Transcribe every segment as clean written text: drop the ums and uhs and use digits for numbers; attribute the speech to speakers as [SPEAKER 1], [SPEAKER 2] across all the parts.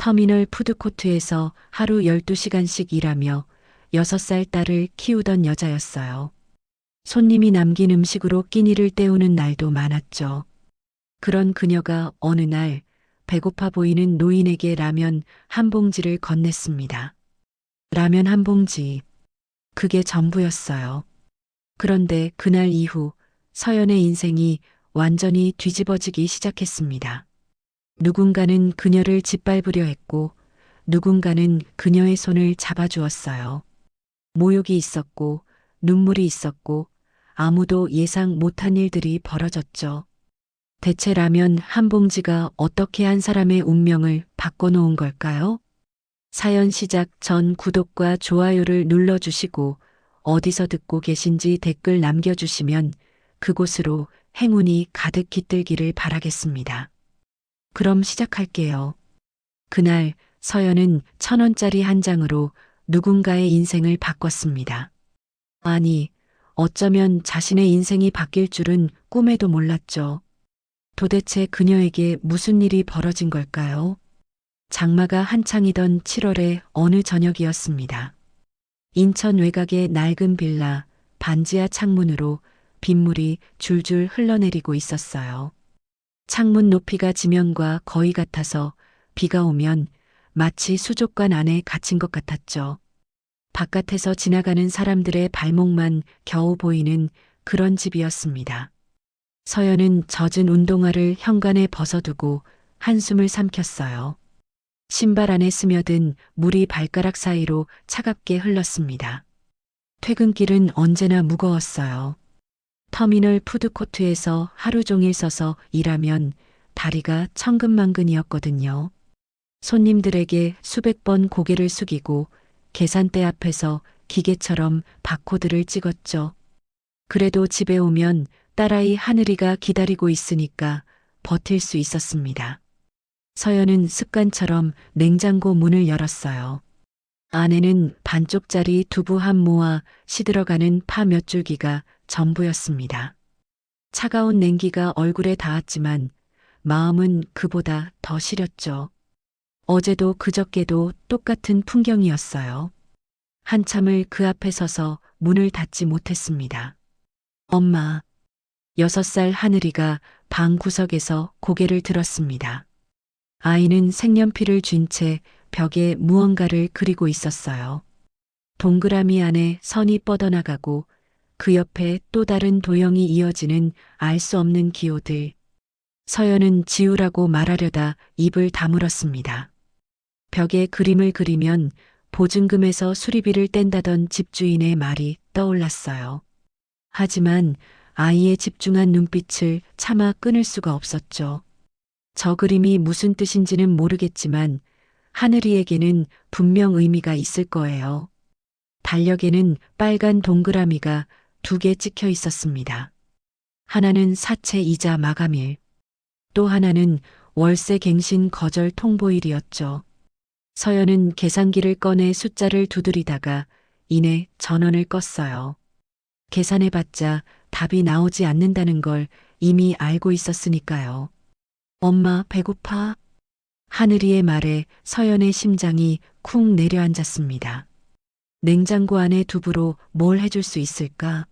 [SPEAKER 1] 터미널 푸드코트에서 하루 12시간씩 일하며 6살 딸을 키우던 여자였어요. 손님이 남긴 음식으로 끼니를 때우는 날도 많았죠. 그런 그녀가 어느 날 배고파 보이는 노인에게 라면 한 봉지를 건넸습니다. 라면 한 봉지. 그게 전부였어요. 그런데 그날 이후 서연의 인생이 완전히 뒤집어지기 시작했습니다. 누군가는 그녀를 짓밟으려 했고 누군가는 그녀의 손을 잡아주었어요. 모욕이 있었고 눈물이 있었고 아무도 예상 못한 일들이 벌어졌죠. 대체 라면 한 봉지가 어떻게 한 사람의 운명을 바꿔놓은 걸까요? 사연 시작 전 구독과 좋아요를 눌러주시고 어디서 듣고 계신지 댓글 남겨주시면 그곳으로 행운이 가득 깃들기를 바라겠습니다. 그럼 시작할게요. 그날 서연은 1,000원짜리 한 장으로 누군가의 인생을 바꿨습니다. 아니, 어쩌면 자신의 인생이 바뀔 줄은 꿈에도 몰랐죠. 도대체 그녀에게 무슨 일이 벌어진 걸까요? 장마가 한창이던 7월의 어느 저녁이었습니다. 인천 외곽의 낡은 빌라, 반지하 창문으로 빗물이 줄줄 흘러내리고 있었어요. 창문 높이가 지면과 거의 같아서 비가 오면 마치 수족관 안에 갇힌 것 같았죠. 바깥에서 지나가는 사람들의 발목만 겨우 보이는 그런 집이었습니다. 서연은 젖은 운동화를 현관에 벗어두고 한숨을 삼켰어요. 신발 안에 스며든 물이 발가락 사이로 차갑게 흘렀습니다. 퇴근길은 언제나 무거웠어요. 터미널 푸드코트에서 하루 종일 서서 일하면 다리가 천근만근이었거든요. 손님들에게 수백 번 고개를 숙이고 계산대 앞에서 기계처럼 바코드를 찍었죠. 그래도 집에 오면 딸아이 하늘이가 기다리고 있으니까 버틸 수 있었습니다. 서연은 습관처럼 냉장고 문을 열었어요. 안에는 반쪽짜리 두부 한 모와 시들어가는 파 몇 줄기가 전부였습니다. 차가운 냉기가 얼굴에 닿았지만 마음은 그보다 더 시렸죠. 어제도 그저께도 똑같은 풍경이었어요. 한참을 그 앞에 서서 문을 닫지 못했습니다. 엄마, 6살 하늘이가 방 구석에서 고개를 들었습니다. 아이는 색연필을 쥔 채 벽에 무언가를 그리고 있었어요. 동그라미 안에 선이 뻗어나가고 그 옆에 또 다른 도형이 이어지는 알 수 없는 기호들. 서연은 지우라고 말하려다 입을 다물었습니다. 벽에 그림을 그리면 보증금에서 수리비를 뗀다던 집주인의 말이 떠올랐어요. 하지만 아이의 집중한 눈빛을 차마 끊을 수가 없었죠. 저 그림이 무슨 뜻인지는 모르겠지만 하늘이에게는 분명 의미가 있을 거예요. 달력에는 빨간 동그라미가 2개 찍혀 있었습니다. 하나는 사채 이자 마감일, 또 하나는 월세 갱신 거절 통보일이었죠. 서연은 계산기를 꺼내 숫자를 두드리다가 이내 전원을 껐어요. 계산해봤자 답이 나오지 않는다는 걸 이미 알고 있었으니까요. 엄마 배고파? 하늘이의 말에 서연의 심장이 쿵 내려앉았습니다. 냉장고 안에 두부로 뭘 해줄 수 있을까?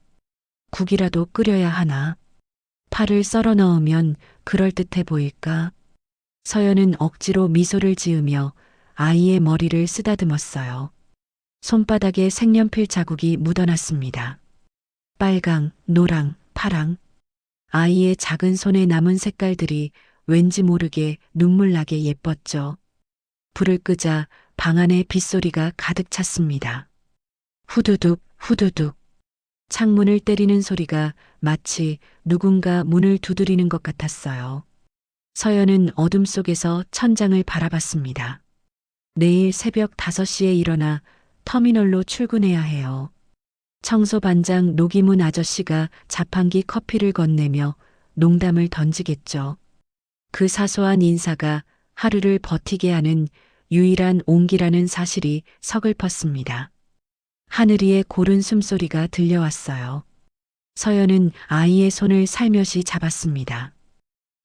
[SPEAKER 1] 국이라도 끓여야 하나? 파를 썰어 넣으면 그럴듯해 보일까? 서연은 억지로 미소를 지으며 아이의 머리를 쓰다듬었어요. 손바닥에 색연필 자국이 묻어났습니다. 빨강, 노랑, 파랑. 아이의 작은 손에 남은 색깔들이 왠지 모르게 눈물나게 예뻤죠. 불을 끄자 방 안에 빗소리가 가득 찼습니다. 후두둑, 후두둑. 창문을 때리는 소리가 마치 누군가 문을 두드리는 것 같았어요. 서연은 어둠 속에서 천장을 바라봤습니다. 내일 새벽 5시에 일어나 터미널로 출근해야 해요. 청소반장 노기문 아저씨가 자판기 커피를 건네며 농담을 던지겠죠. 그 사소한 인사가 하루를 버티게 하는 유일한 온기라는 사실이 서글펐습니다. 하늘이의 고른 숨소리가 들려왔어요. 서연은 아이의 손을 살며시 잡았습니다.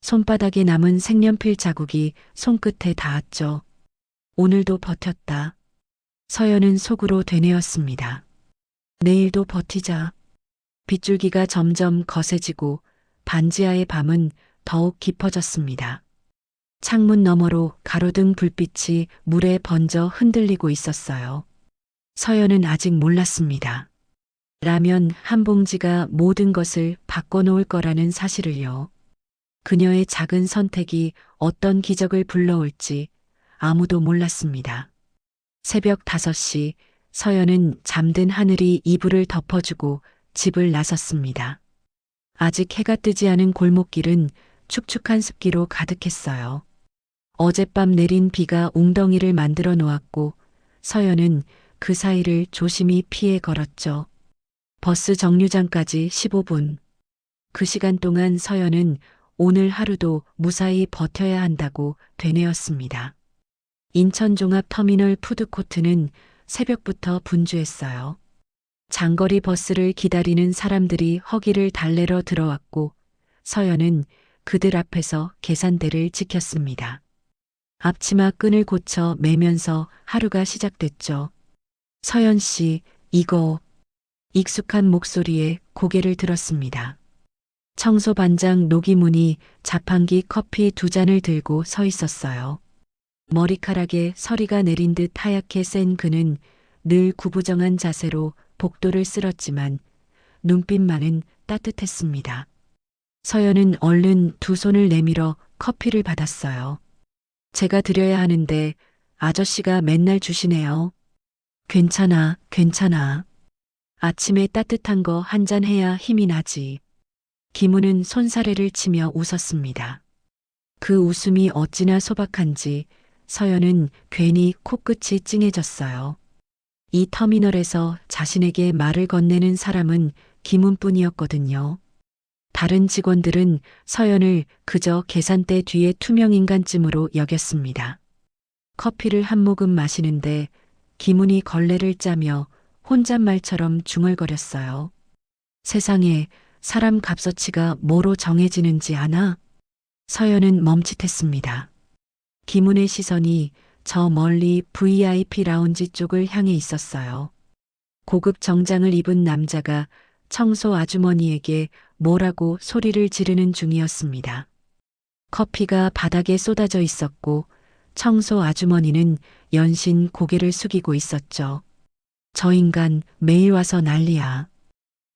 [SPEAKER 1] 손바닥에 남은 색연필 자국이 손끝에 닿았죠. 오늘도 버텼다. 서연은 속으로 되뇌었습니다. 내일도 버티자. 빗줄기가 점점 거세지고 반지하의 밤은 더욱 깊어졌습니다. 창문 너머로 가로등 불빛이 물에 번져 흔들리고 있었어요. 서연은 아직 몰랐습니다. 라면 한 봉지가 모든 것을 바꿔놓을 거라는 사실을요. 그녀의 작은 선택이 어떤 기적을 불러올지 아무도 몰랐습니다. 새벽 5시 서연은 잠든 하늘이 이불을 덮어주고 집을 나섰습니다. 아직 해가 뜨지 않은 골목길은 축축한 습기로 가득했어요. 어젯밤 내린 비가 웅덩이를 만들어 놓았고 서연은 그 사이를 조심히 피해 걸었죠. 버스 정류장까지 15분. 그 시간 동안 서연은 오늘 하루도 무사히 버텨야 한다고 되뇌었습니다. 인천종합터미널 푸드코트는 새벽부터 분주했어요. 장거리 버스를 기다리는 사람들이 허기를 달래러 들어왔고 서연은 그들 앞에서 계산대를 지켰습니다. 앞치마 끈을 고쳐 매면서 하루가 시작됐죠. 서연 씨, 이거. 익숙한 목소리에 고개를 들었습니다. 청소반장 노기문이 자판기 커피 2잔을 들고 서 있었어요. 머리카락에 서리가 내린 듯 하얗게 센 그는 늘 구부정한 자세로 복도를 쓸었지만 눈빛만은 따뜻했습니다. 서연은 얼른 2손을 내밀어 커피를 받았어요. 제가 드려야 하는데 아저씨가 맨날 주시네요. 괜찮아, 괜찮아. 아침에 따뜻한 거 한 잔 해야 힘이 나지. 김우는 손사래를 치며 웃었습니다. 그 웃음이 어찌나 소박한지 서연은 괜히 코끝이 찡해졌어요. 이 터미널에서 자신에게 말을 건네는 사람은 김훈뿐이었거든요. 다른 직원들은 서연을 그저 계산대 뒤의 투명인간쯤으로 여겼습니다. 커피를 한 모금 마시는데 김훈이 걸레를 짜며 혼잣말처럼 중얼거렸어요. 세상에 사람 값어치가 뭐로 정해지는지 아나? 서연은 멈칫했습니다. 김훈의 시선이 저 멀리 VIP 라운지 쪽을 향해 있었어요. 고급 정장을 입은 남자가 청소 아주머니에게 뭐라고 소리를 지르는 중이었습니다. 커피가 바닥에 쏟아져 있었고 청소 아주머니는 연신 고개를 숙이고 있었죠. 저 인간 매일 와서 난리야.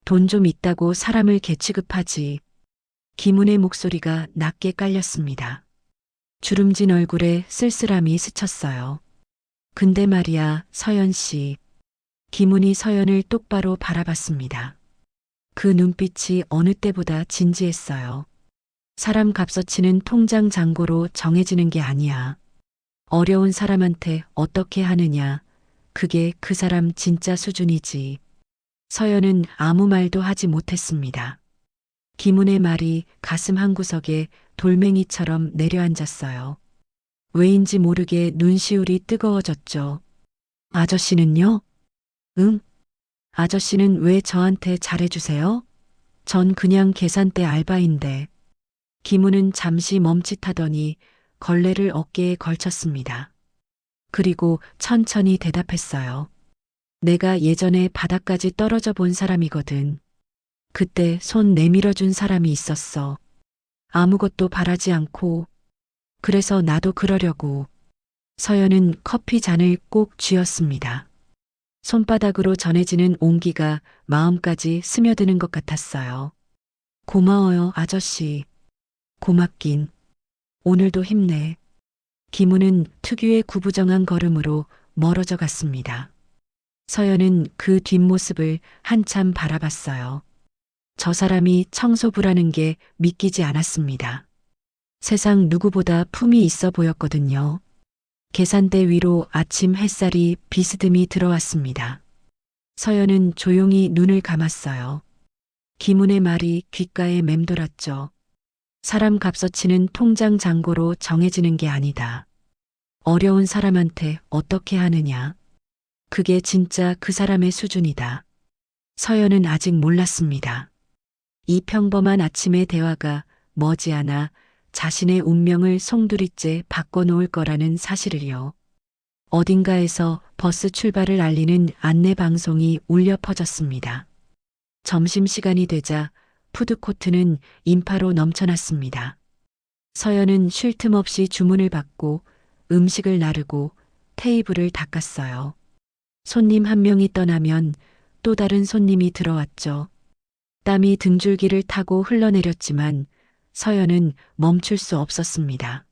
[SPEAKER 1] 돈 좀 있다고 사람을 개취급하지. 김훈의 목소리가 낮게 깔렸습니다. 주름진 얼굴에 쓸쓸함이 스쳤어요. 근데 말이야, 서연 씨. 김훈이 서연을 똑바로 바라봤습니다. 그 눈빛이 어느 때보다 진지했어요. 사람 값어치는 통장 잔고로 정해지는 게 아니야. 어려운 사람한테 어떻게 하느냐. 그게 그 사람 진짜 수준이지. 서연은 아무 말도 하지 못했습니다. 김훈의 말이 가슴 한구석에 돌멩이처럼 내려앉았어요. 왜인지 모르게 눈시울이 뜨거워졌죠. 아저씨는요? 응? 아저씨는 왜 저한테 잘해주세요? 전 그냥 계산대 알바인데. 김훈은 잠시 멈칫하더니 걸레를 어깨에 걸쳤습니다. 그리고 천천히 대답했어요. 내가 예전에 바닥까지 떨어져 본 사람이거든. 그때 손 내밀어 준 사람이 있었어. 아무것도 바라지 않고. 그래서 나도 그러려고. 서연은 커피 잔을 꼭 쥐었습니다. 손바닥으로 전해지는 온기가 마음까지 스며드는 것 같았어요. 고마워요, 아저씨. 고맙긴. 오늘도 힘내. 김우는 특유의 구부정한 걸음으로 멀어져 갔습니다. 서연은 그 뒷모습을 한참 바라봤어요. 저 사람이 청소부라는 게 믿기지 않았습니다. 세상 누구보다 품이 있어 보였거든요. 계산대 위로 아침 햇살이 비스듬히 들어왔습니다. 서연은 조용히 눈을 감았어요. 김훈의 말이 귓가에 맴돌았죠. 사람 값어치는 통장 잔고로 정해지는 게 아니다. 어려운 사람한테 어떻게 하느냐. 그게 진짜 그 사람의 수준이다. 서연은 아직 몰랐습니다. 이 평범한 아침의 대화가 머지않아 자신의 운명을 송두리째 바꿔놓을 거라는 사실을요. 어딘가에서 버스 출발을 알리는 안내 방송이 울려 퍼졌습니다. 점심시간이 되자 푸드코트는 인파로 넘쳐났습니다. 서연은 쉴 틈 없이 주문을 받고 음식을 나르고 테이블을 닦았어요. 손님 한 명이 떠나면 또 다른 손님이 들어왔죠. 땀이 등줄기를 타고 흘러내렸지만 서연은 멈출 수 없었습니다.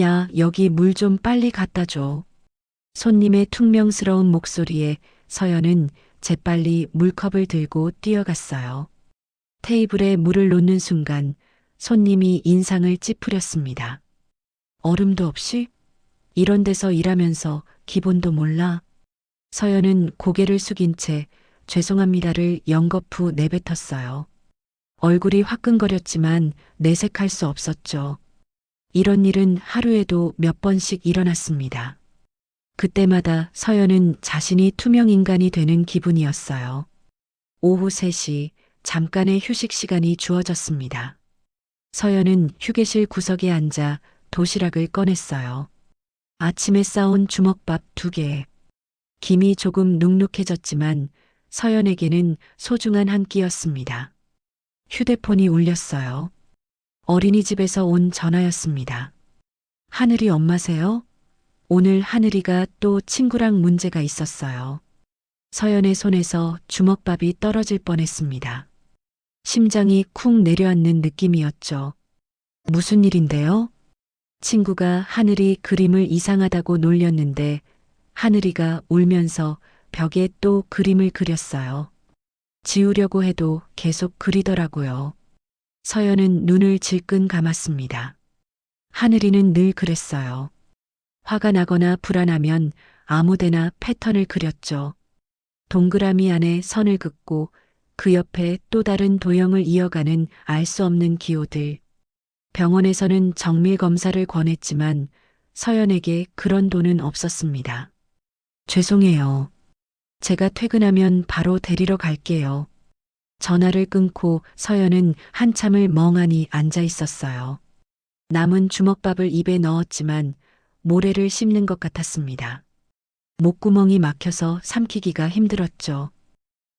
[SPEAKER 1] 야, 여기 물 좀 빨리 갖다 줘. 손님의 퉁명스러운 목소리에 서연은 재빨리 물컵을 들고 뛰어갔어요. 테이블에 물을 놓는 순간 손님이 인상을 찌푸렸습니다. 얼음도 없이? 이런 데서 일하면서 기본도 몰라? 서연은 고개를 숙인 채 죄송합니다를 연거푸 내뱉었어요. 얼굴이 화끈거렸지만 내색할 수 없었죠. 이런 일은 하루에도 몇 번씩 일어났습니다. 그때마다 서연은 자신이 투명인간이 되는 기분이었어요. 오후 3시 잠깐의 휴식 시간이 주어졌습니다. 서연은 휴게실 구석에 앉아 도시락을 꺼냈어요. 아침에 싸온 주먹밥 2개. 김이 조금 눅눅해졌지만 서연에게는 소중한 한 끼였습니다. 휴대폰이 울렸어요. 어린이집에서 온 전화였습니다. 하늘이 엄마세요? 오늘 하늘이가 또 친구랑 문제가 있었어요. 서연의 손에서 주먹밥이 떨어질 뻔했습니다. 심장이 쿵 내려앉는 느낌이었죠. 무슨 일인데요? 친구가 하늘이 그림을 이상하다고 놀렸는데 하늘이가 울면서 벽에 또 그림을 그렸어요. 지우려고 해도 계속 그리더라고요. 서연은 눈을 질끈 감았습니다. 하늘이는 늘 그랬어요. 화가 나거나 불안하면 아무데나 패턴을 그렸죠. 동그라미 안에 선을 긋고 그 옆에 또 다른 도형을 이어가는 알 수 없는 기호들. 병원에서는 정밀 검사를 권했지만 서연에게 그런 돈은 없었습니다. 죄송해요. 제가 퇴근하면 바로 데리러 갈게요. 전화를 끊고 서연은 한참을 멍하니 앉아 있었어요. 남은 주먹밥을 입에 넣었지만 모래를 씹는 것 같았습니다. 목구멍이 막혀서 삼키기가 힘들었죠.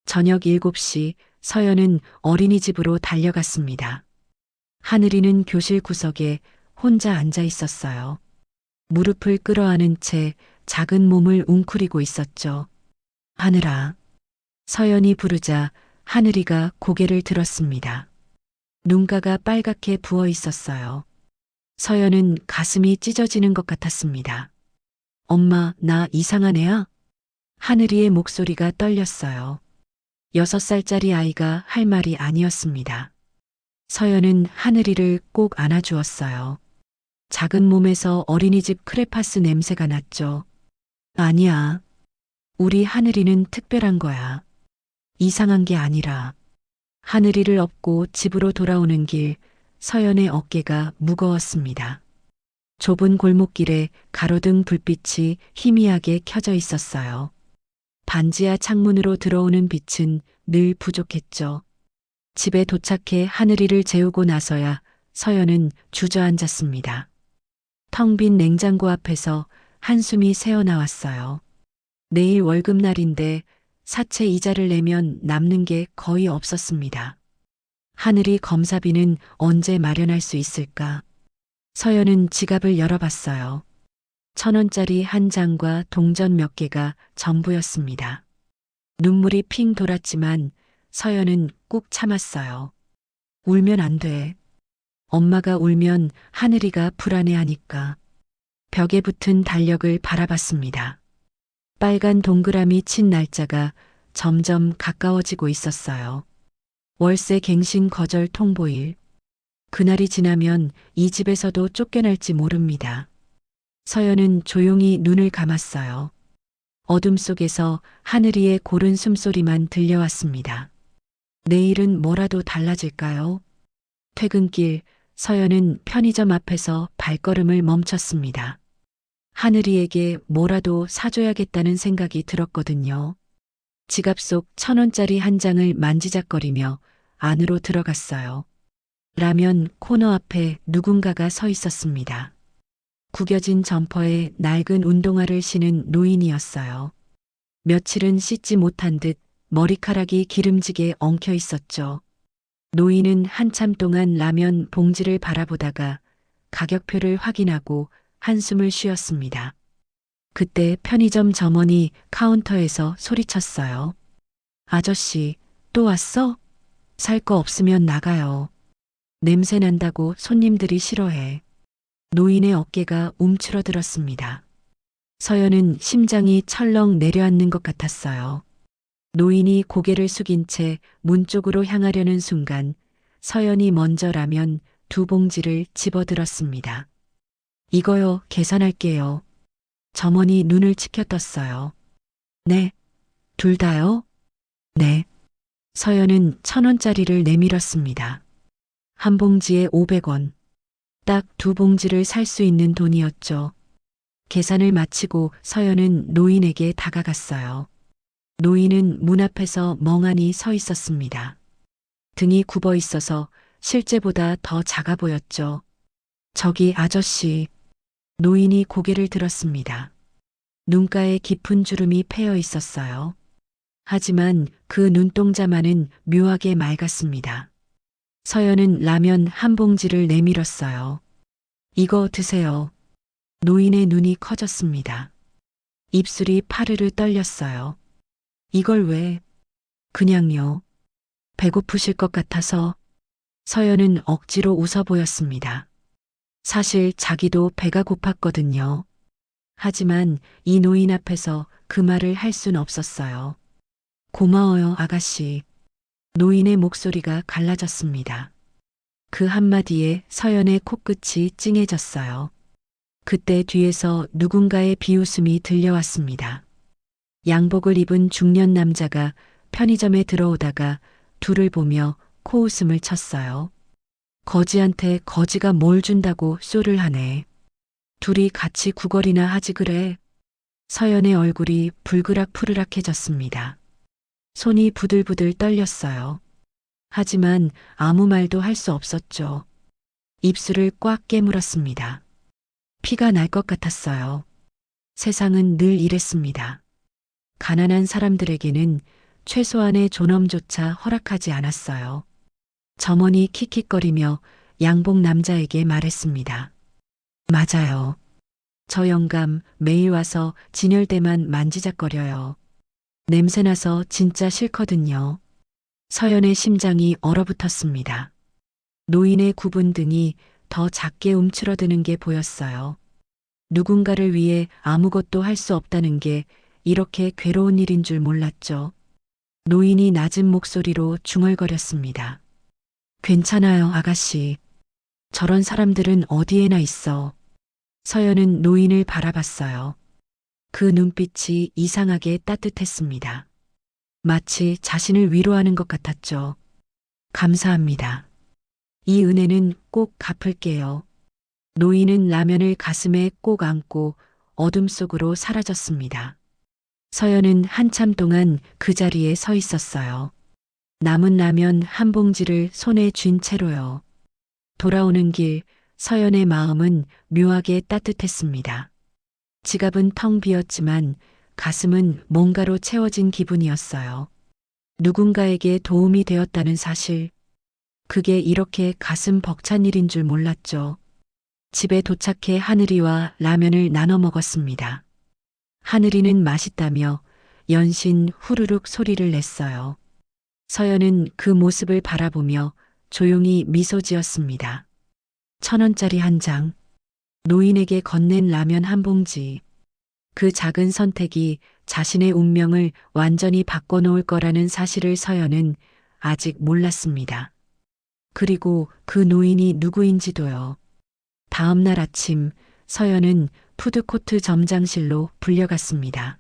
[SPEAKER 1] 저녁 7시 서연은 어린이집으로 달려갔습니다. 하늘이는 교실 구석에 혼자 앉아 있었어요. 무릎을 끌어안은 채 작은 몸을 웅크리고 있었죠. 하늘아. 서연이 부르자 하늘이가 고개를 들었습니다. 눈가가 빨갛게 부어 있었어요. 서연은 가슴이 찢어지는 것 같았습니다. 엄마, 나 이상한 애야? 하늘이의 목소리가 떨렸어요. 6살짜리 아이가 할 말이 아니었습니다. 서연은 하늘이를 꼭 안아주었어요. 작은 몸에서 어린이집 크레파스 냄새가 났죠. 아니야. 우리 하늘이는 특별한 거야. 이상한 게 아니라. 하늘이를 업고 집으로 돌아오는 길, 서연의 어깨가 무거웠습니다. 좁은 골목길에 가로등 불빛이 희미하게 켜져 있었어요. 반지하 창문으로 들어오는 빛은 늘 부족했죠. 집에 도착해 하늘이를 재우고 나서야 서연은 주저앉았습니다. 텅 빈 냉장고 앞에서 한숨이 새어나왔어요. 내일 월급날인데 사채 이자를 내면 남는 게 거의 없었습니다. 하늘이 검사비는 언제 마련할 수 있을까? 서연은 지갑을 열어봤어요. 1,000원짜리 한 장과 동전 몇 개가 전부였습니다. 눈물이 핑 돌았지만 서연은 꾹 참았어요. 울면 안 돼. 엄마가 울면 하늘이가 불안해하니까. 벽에 붙은 달력을 바라봤습니다. 빨간 동그라미 친 날짜가 점점 가까워지고 있었어요. 월세 갱신 거절 통보일. 그날이 지나면 이 집에서도 쫓겨날지 모릅니다. 서연은 조용히 눈을 감았어요. 어둠 속에서 하늘이의 고른 숨소리만 들려왔습니다. 내일은 뭐라도 달라질까요? 퇴근길 서연은 편의점 앞에서 발걸음을 멈췄습니다. 하늘이에게 뭐라도 사줘야겠다는 생각이 들었거든요. 지갑 속 1,000원짜리 한 장을 만지작거리며 안으로 들어갔어요. 라면 코너 앞에 누군가가 서 있었습니다. 구겨진 점퍼에 낡은 운동화를 신은 노인이었어요. 며칠은 씻지 못한 듯 머리카락이 기름지게 엉켜 있었죠. 노인은 한참 동안 라면 봉지를 바라보다가 가격표를 확인하고 한숨을 쉬었습니다. 그때 편의점 점원이 카운터에서 소리쳤어요. 아저씨, 또 왔어? 살 거 없으면 나가요. 냄새 난다고 손님들이 싫어해. 노인의 어깨가 움츠러들었습니다. 서연은 심장이 철렁 내려앉는 것 같았어요. 노인이 고개를 숙인 채 문 쪽으로 향하려는 순간 서연이 먼저 라면 2봉지를 집어들었습니다. 이거요, 계산할게요. 점원이 눈을 치켜떴어요. 네, 둘 다요? 네. 서연은 1,000원짜리를 내밀었습니다. 한 봉지에 500원. 딱 2봉지를 살 수 있는 돈이었죠. 계산을 마치고 서연은 노인에게 다가갔어요. 노인은 문 앞에서 멍하니 서 있었습니다. 등이 굽어 있어서 실제보다 더 작아 보였죠. 저기 아저씨. 노인이 고개를 들었습니다. 눈가에 깊은 주름이 패여 있었어요. 하지만 그 눈동자만은 묘하게 맑았습니다. 서연은 라면 한 봉지를 내밀었어요. 이거 드세요. 노인의 눈이 커졌습니다. 입술이 파르르 떨렸어요. 이걸 왜? 그냥요. 배고프실 것 같아서. 서연은 억지로 웃어 보였습니다. 사실 자기도 배가 고팠거든요. 하지만 이 노인 앞에서 그 말을 할 순 없었어요. 고마워요, 아가씨. 노인의 목소리가 갈라졌습니다. 그 한마디에 서연의 코끝이 찡해졌어요. 그때 뒤에서 누군가의 비웃음이 들려왔습니다. 양복을 입은 중년 남자가 편의점에 들어오다가 둘을 보며 코웃음을 쳤어요. 거지한테 거지가 뭘 준다고 쇼를 하네. 둘이 같이 구걸이나 하지 그래. 서연의 얼굴이 불그락푸르락해졌습니다. 손이 부들부들 떨렸어요. 하지만 아무 말도 할 수 없었죠. 입술을 꽉 깨물었습니다. 피가 날 것 같았어요. 세상은 늘 이랬습니다. 가난한 사람들에게는 최소한의 존엄조차 허락하지 않았어요. 점원이 킥킥거리며 양복 남자에게 말했습니다. 맞아요. 저 영감 매일 와서 진열대만 만지작거려요. 냄새나서 진짜 싫거든요. 서연의 심장이 얼어붙었습니다. 노인의 굽은 등이 더 작게 움츠러드는 게 보였어요. 누군가를 위해 아무것도 할 수 없다는 게 이렇게 괴로운 일인 줄 몰랐죠. 노인이 낮은 목소리로 중얼거렸습니다. 괜찮아요, 아가씨. 저런 사람들은 어디에나 있어. 서연은 노인을 바라봤어요. 그 눈빛이 이상하게 따뜻했습니다. 마치 자신을 위로하는 것 같았죠. 감사합니다. 이 은혜는 꼭 갚을게요. 노인은 라면을 가슴에 꼭 안고 어둠 속으로 사라졌습니다. 서연은 한참 동안 그 자리에 서 있었어요. 남은 라면 한 봉지를 손에 쥔 채로요. 돌아오는 길 서연의 마음은 묘하게 따뜻했습니다. 지갑은 텅 비었지만 가슴은 뭔가로 채워진 기분이었어요. 누군가에게 도움이 되었다는 사실, 그게 이렇게 가슴 벅찬 일인 줄 몰랐죠. 집에 도착해 하늘이와 라면을 나눠 먹었습니다. 하늘이는 맛있다며 연신 후루룩 소리를 냈어요. 서연은 그 모습을 바라보며 조용히 미소 지었습니다. 1,000원짜리 한 장, 노인에게 건넨 라면 한 봉지. 그 작은 선택이 자신의 운명을 완전히 바꿔놓을 거라는 사실을 서연은 아직 몰랐습니다. 그리고 그 노인이 누구인지도요. 다음 날 아침 서연은 푸드코트 점장실로 불려갔습니다.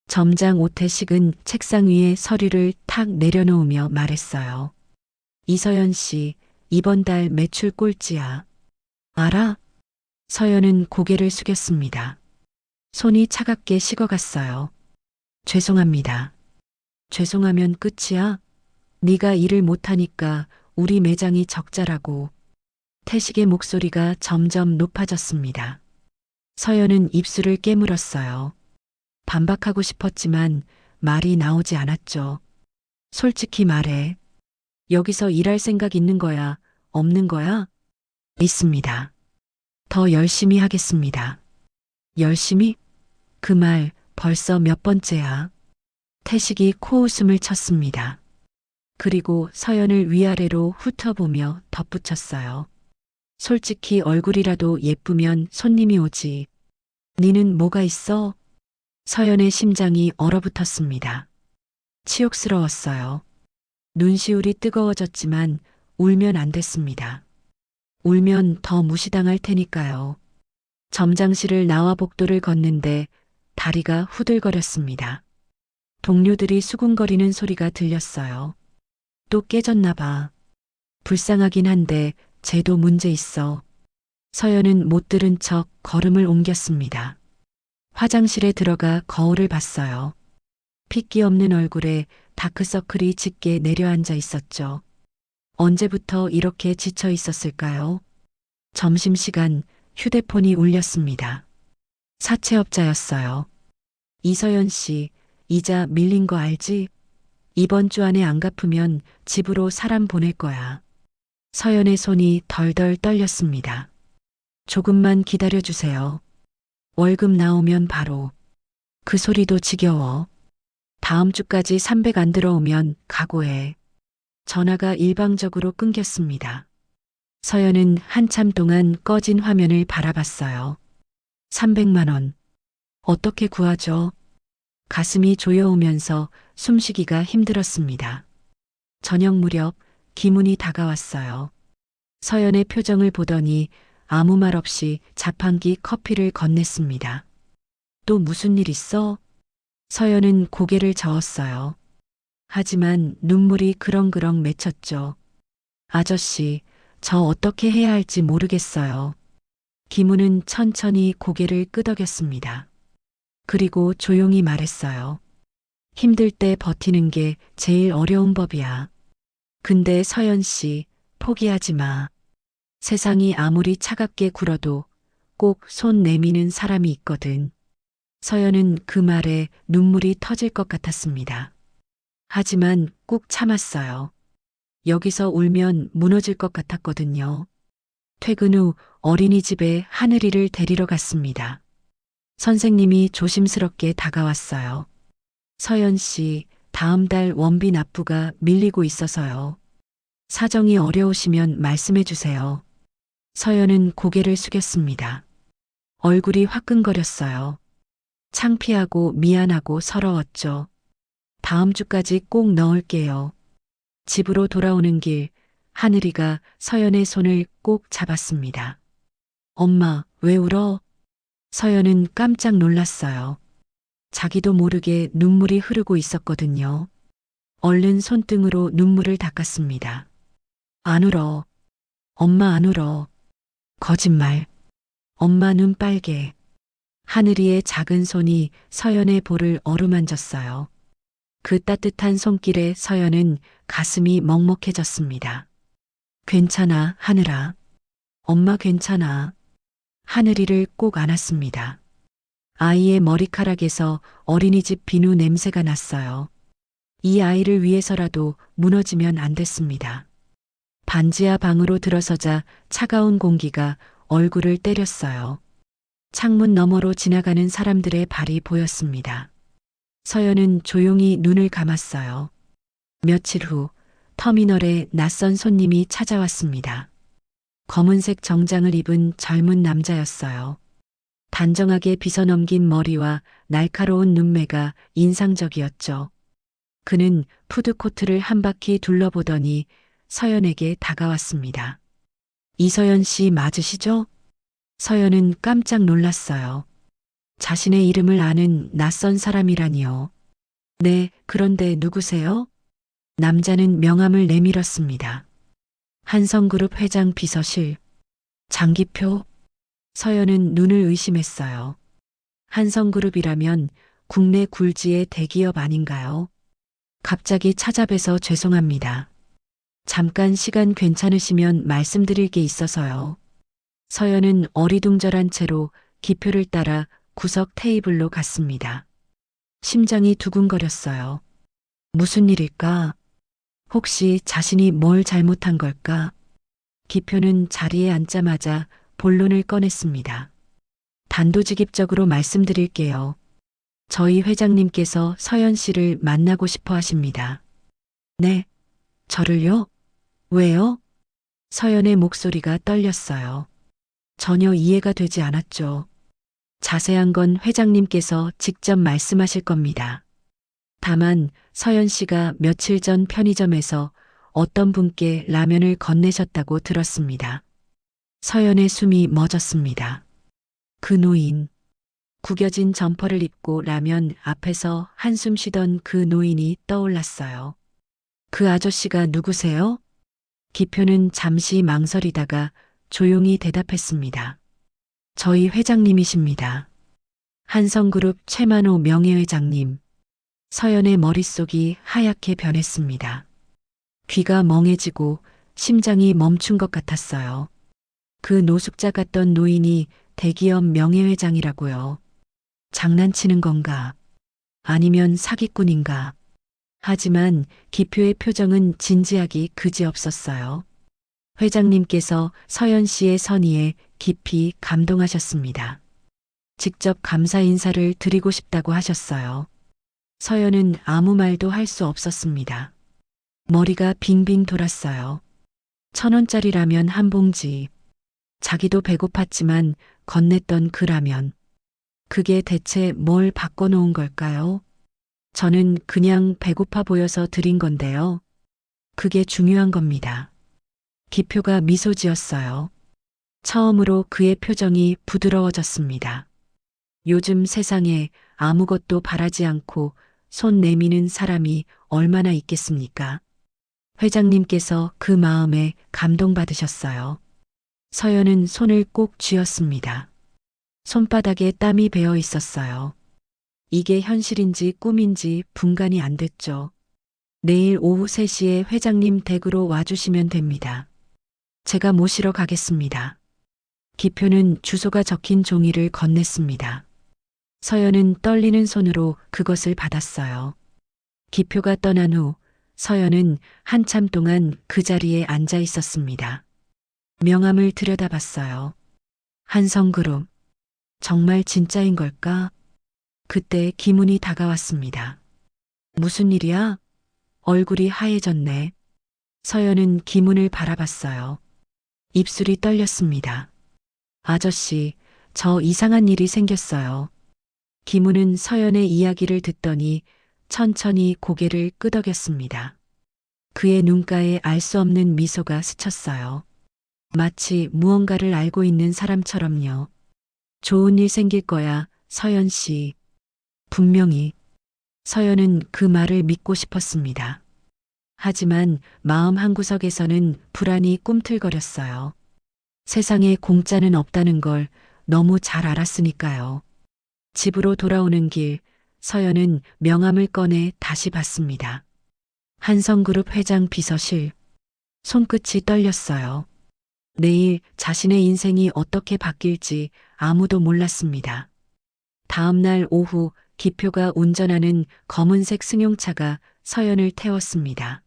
[SPEAKER 1] 점장 오태식은 책상 위에 서류를 탁 내려놓으며 말했어요. 이서연 씨, 이번 달 매출 꼴찌야. 알아? 서연은 고개를 숙였습니다. 손이 차갑게 식어갔어요. 죄송합니다. 죄송하면 끝이야? 네가 일을 못하니까 우리 매장이 적자라고. 태식의 목소리가 점점 높아졌습니다. 서연은 입술을 깨물었어요. 반박하고 싶었지만 말이 나오지 않았죠. 솔직히 말해. 여기서 일할 생각 있는 거야? 없는 거야? 있습니다. 더 열심히 하겠습니다. 열심히? 그 말 벌써 몇 번째야. 태식이 코웃음을 쳤습니다. 그리고 서연을 위아래로 훑어보며 덧붙였어요. 솔직히 얼굴이라도 예쁘면 손님이 오지. 니는 뭐가 있어? 서연의 심장이 얼어붙었습니다. 치욕스러웠어요. 눈시울이 뜨거워졌지만 울면 안 됐습니다. 울면 더 무시당할 테니까요. 점장실을 나와 복도를 걷는데 다리가 후들거렸습니다. 동료들이 수군거리는 소리가 들렸어요. 또 깨졌나 봐. 불쌍하긴 한데 쟤도 문제 있어. 서연은 못 들은 척 걸음을 옮겼습니다. 화장실에 들어가 거울을 봤어요. 핏기 없는 얼굴에 다크서클이 짙게 내려앉아 있었죠. 언제부터 이렇게 지쳐 있었을까요? 점심시간 휴대폰이 울렸습니다. 사채업자였어요. 이서연 씨, 이자 밀린 거 알지? 이번 주 안에 안 갚으면 집으로 사람 보낼 거야. 서연의 손이 덜덜 떨렸습니다. 조금만 기다려주세요. 월급 나오면 바로. 그 소리도 지겨워. 다음 주까지 300 안 들어오면 각오해. 전화가 일방적으로 끊겼습니다. 서연은 한참 동안 꺼진 화면을 바라봤어요. 300만 원. 어떻게 구하죠? 가슴이 조여오면서 숨쉬기가 힘들었습니다. 저녁 무렵 기문이 다가왔어요. 서연의 표정을 보더니 아무 말 없이 자판기 커피를 건넸습니다. 또 무슨 일 있어? 서연은 고개를 저었어요. 하지만 눈물이 그렁그렁 맺혔죠. 아저씨, 저 어떻게 해야 할지 모르겠어요. 김우는 천천히 고개를 끄덕였습니다. 그리고 조용히 말했어요. 힘들 때 버티는 게 제일 어려운 법이야. 근데 서연 씨, 포기하지 마. 세상이 아무리 차갑게 굴어도 꼭 손 내미는 사람이 있거든. 서연은 그 말에 눈물이 터질 것 같았습니다. 하지만 꾹 참았어요. 여기서 울면 무너질 것 같았거든요. 퇴근 후 어린이집에 하늘이를 데리러 갔습니다. 선생님이 조심스럽게 다가왔어요. 서연 씨, 다음 달 원비 납부가 밀리고 있어서요. 사정이 어려우시면 말씀해 주세요. 서연은 고개를 숙였습니다. 얼굴이 화끈거렸어요. 창피하고 미안하고 서러웠죠. 다음 주까지 꼭 넣을게요. 집으로 돌아오는 길, 하늘이가 서연의 손을 꼭 잡았습니다. 엄마, 왜 울어? 서연은 깜짝 놀랐어요. 자기도 모르게 눈물이 흐르고 있었거든요. 얼른 손등으로 눈물을 닦았습니다. 안 울어. 엄마 안 울어. 거짓말. 엄마 눈 빨개. 하늘이의 작은 손이 서연의 볼을 어루만졌어요. 그 따뜻한 손길에 서연은 가슴이 먹먹해졌습니다. 괜찮아, 하늘아. 엄마 괜찮아. 하늘이를 꼭 안았습니다. 아이의 머리카락에서 어린이집 비누 냄새가 났어요. 이 아이를 위해서라도 무너지면 안 됐습니다. 반지하 방으로 들어서자 차가운 공기가 얼굴을 때렸어요. 창문 너머로 지나가는 사람들의 발이 보였습니다. 서연은 조용히 눈을 감았어요. 며칠 후 터미널에 낯선 손님이 찾아왔습니다. 검은색 정장을 입은 젊은 남자였어요. 단정하게 빗어넘긴 머리와 날카로운 눈매가 인상적이었죠. 그는 푸드코트를 한 바퀴 둘러보더니 서연에게 다가왔습니다. 이서연 씨 맞으시죠? 서연은 깜짝 놀랐어요. 자신의 이름을 아는 낯선 사람이라니요. 네, 그런데 누구세요? 남자는 명함을 내밀었습니다. 한성그룹 회장 비서실. 장기표. 서연은 눈을 의심했어요. 한성그룹이라면 국내 굴지의 대기업 아닌가요? 갑자기 찾아뵈서 죄송합니다. 잠깐 시간 괜찮으시면 말씀드릴 게 있어서요. 서연은 어리둥절한 채로 기표를 따라 구석 테이블로 갔습니다. 심장이 두근거렸어요. 무슨 일일까? 혹시 자신이 뭘 잘못한 걸까? 기표는 자리에 앉자마자 본론을 꺼냈습니다. 단도직입적으로 말씀드릴게요. 저희 회장님께서 서연 씨를 만나고 싶어 하십니다. 네, 저를요? 왜요? 서연의 목소리가 떨렸어요. 전혀 이해가 되지 않았죠. 자세한 건 회장님께서 직접 말씀하실 겁니다. 다만 서연 씨가 며칠 전 편의점에서 어떤 분께 라면을 건네셨다고 들었습니다. 서연의 숨이 멎었습니다. 그 노인, 구겨진 점퍼를 입고 라면 앞에서 한숨 쉬던 그 노인이 떠올랐어요. 그 아저씨가 누구세요? 기표는 잠시 망설이다가 조용히 대답했습니다. 저희 회장님이십니다. 한성그룹 최만호 명예회장님. 서연의 머릿속이 하얗게 변했습니다. 귀가 멍해지고 심장이 멈춘 것 같았어요. 그 노숙자 같던 노인이 대기업 명예회장이라고요. 장난치는 건가? 아니면 사기꾼인가? 하지만 기표의 표정은 진지하기 그지없었어요. 회장님께서 서연 씨의 선의에 깊이 감동하셨습니다. 직접 감사 인사를 드리고 싶다고 하셨어요. 서연은 아무 말도 할 수 없었습니다. 머리가 빙빙 돌았어요. 1,000원짜리라면 한 봉지. 자기도 배고팠지만 건넸던 그 라면. 그게 대체 뭘 바꿔놓은 걸까요? 저는 그냥 배고파 보여서 드린 건데요. 그게 중요한 겁니다. 기표가 미소 지었어요. 처음으로 그의 표정이 부드러워졌습니다. 요즘 세상에 아무것도 바라지 않고 손 내미는 사람이 얼마나 있겠습니까? 회장님께서 그 마음에 감동받으셨어요. 서연은 손을 꼭 쥐었습니다. 손바닥에 땀이 배어 있었어요. 이게 현실인지 꿈인지 분간이 안 됐죠. 내일 오후 3시에 회장님 댁으로 와주시면 됩니다. 제가 모시러 가겠습니다. 기표는 주소가 적힌 종이를 건넸습니다. 서연은 떨리는 손으로 그것을 받았어요. 기표가 떠난 후 서연은 한참 동안 그 자리에 앉아 있었습니다. 명함을 들여다봤어요. 한성그룹. 정말 진짜인 걸까? 그때 기문이 다가왔습니다. 무슨 일이야? 얼굴이 하얘졌네. 서연은 기문을 바라봤어요. 입술이 떨렸습니다. 아저씨, 저 이상한 일이 생겼어요. 기문은 서연의 이야기를 듣더니 천천히 고개를 끄덕였습니다. 그의 눈가에 알 수 없는 미소가 스쳤어요. 마치 무언가를 알고 있는 사람처럼요. 좋은 일 생길 거야, 서연 씨. 분명히. 서연은 그 말을 믿고 싶었습니다. 하지만 마음 한구석에서는 불안이 꿈틀거렸어요. 세상에 공짜는 없다는 걸 너무 잘 알았으니까요. 집으로 돌아오는 길, 서연은 명함을 꺼내 다시 봤습니다. 한성그룹 회장 비서실. 손끝이 떨렸어요. 내일 자신의 인생이 어떻게 바뀔지 아무도 몰랐습니다. 다음 날 오후 기표가 운전하는 검은색 승용차가 서연을 태웠습니다.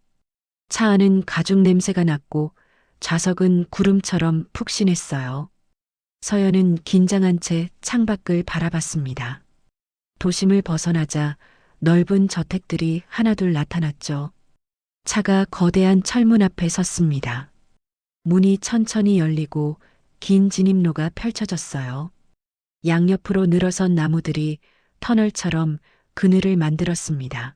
[SPEAKER 1] 차 안은 가죽 냄새가 났고 좌석은 구름처럼 푹신했어요. 서연은 긴장한 채 창밖을 바라봤습니다. 도심을 벗어나자 넓은 저택들이 하나둘 나타났죠. 차가 거대한 철문 앞에 섰습니다. 문이 천천히 열리고 긴 진입로가 펼쳐졌어요. 양옆으로 늘어선 나무들이 터널처럼 그늘을 만들었습니다.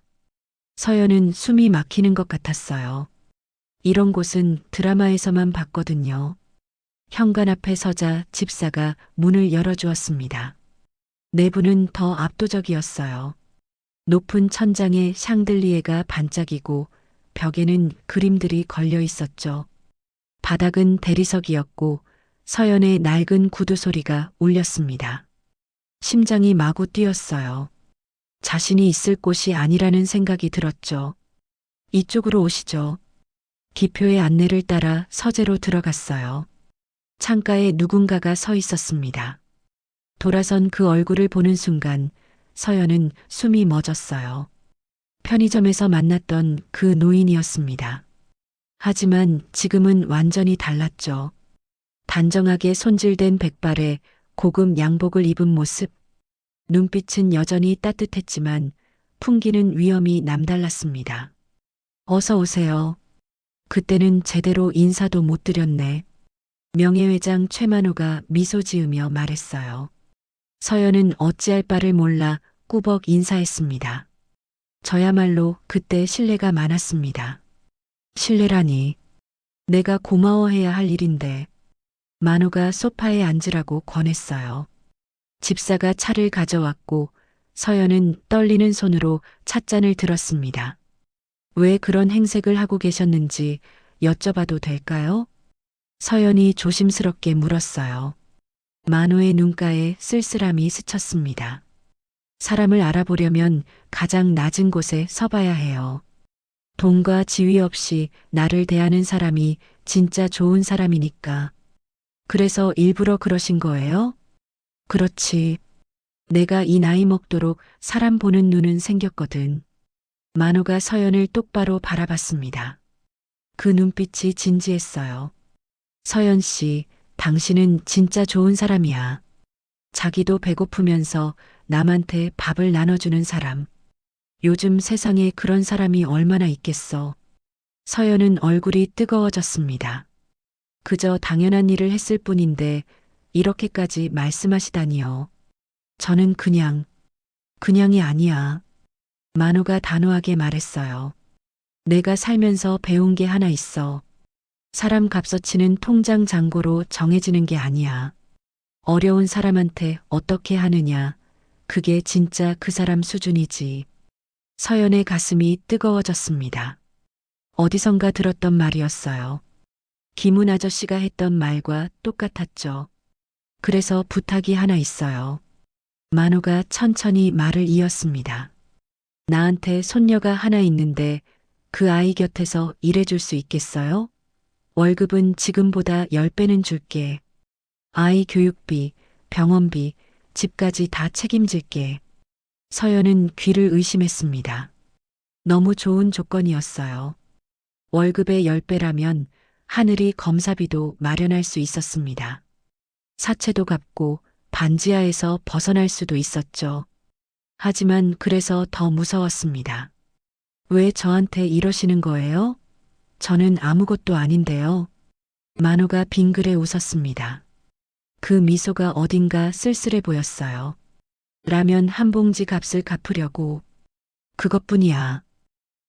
[SPEAKER 1] 서연은 숨이 막히는 것 같았어요. 이런 곳은 드라마에서만 봤거든요. 현관 앞에 서자 집사가 문을 열어주었습니다. 내부는 더 압도적이었어요. 높은 천장에 샹들리에가 반짝이고 벽에는 그림들이 걸려 있었죠. 바닥은 대리석이었고 서연의 낡은 구두 소리가 울렸습니다. 심장이 마구 뛰었어요. 자신이 있을 곳이 아니라는 생각이 들었죠. 이쪽으로 오시죠. 기표의 안내를 따라 서재로 들어갔어요. 창가에 누군가가 서 있었습니다. 돌아선 그 얼굴을 보는 순간 서연은 숨이 멎었어요. 편의점에서 만났던 그 노인이었습니다. 하지만 지금은 완전히 달랐죠. 단정하게 손질된 백발에 고급 양복을 입은 모습, 눈빛은 여전히 따뜻했지만 풍기는 위엄이 남달랐습니다. 어서 오세요. 그때는 제대로 인사도 못 드렸네. 명예회장 최만호가 미소 지으며 말했어요. 서연은 어찌할 바를 몰라 꾸벅 인사했습니다. 저야말로 그때 신뢰가 많았습니다. 신뢰라니. 내가 고마워해야 할 일인데. 만호가 소파에 앉으라고 권했어요. 집사가 차를 가져왔고 서연은 떨리는 손으로 찻잔을 들었습니다. 왜 그런 행색을 하고 계셨는지 여쭤봐도 될까요? 서연이 조심스럽게 물었어요. 만호의 눈가에 쓸쓸함이 스쳤습니다. 사람을 알아보려면 가장 낮은 곳에 서봐야 해요. 돈과 지위 없이 나를 대하는 사람이 진짜 좋은 사람이니까. 그래서 일부러 그러신 거예요? 그렇지. 내가 이 나이 먹도록 사람 보는 눈은 생겼거든. 만호가 서연을 똑바로 바라봤습니다. 그 눈빛이 진지했어요. 서연 씨, 당신은 진짜 좋은 사람이야. 자기도 배고프면서 남한테 밥을 나눠주는 사람. 요즘 세상에 그런 사람이 얼마나 있겠어. 서연은 얼굴이 뜨거워졌습니다. 그저 당연한 일을 했을 뿐인데 이렇게까지 말씀하시다니요. 저는 그냥이 아니야. 만호가 단호하게 말했어요. 내가 살면서 배운 게 하나 있어. 사람 값어치는 통장 잔고로 정해지는 게 아니야. 어려운 사람한테 어떻게 하느냐. 그게 진짜 그 사람 수준이지. 서연의 가슴이 뜨거워졌습니다. 어디선가 들었던 말이었어요. 김훈 아저씨가 했던 말과 똑같았죠. 그래서 부탁이 하나 있어요. 만호가 천천히 말을 이었습니다. 나한테 손녀가 하나 있는데 그 아이 곁에서 일해줄 수 있겠어요? 월급은 지금보다 10배는 줄게. 아이 교육비, 병원비, 집까지 다 책임질게. 서연은 귀를 의심했습니다. 너무 좋은 조건이었어요. 월급의 10배라면 하늘이 검사비도 마련할 수 있었습니다. 사채도 갚고 반지하에서 벗어날 수도 있었죠. 하지만 그래서 더 무서웠습니다. 왜 저한테 이러시는 거예요? 저는 아무것도 아닌데요. 만호가 빙그레 웃었습니다. 그 미소가 어딘가 쓸쓸해 보였어요. 라면 한 봉지 값을 갚으려고. 그것뿐이야.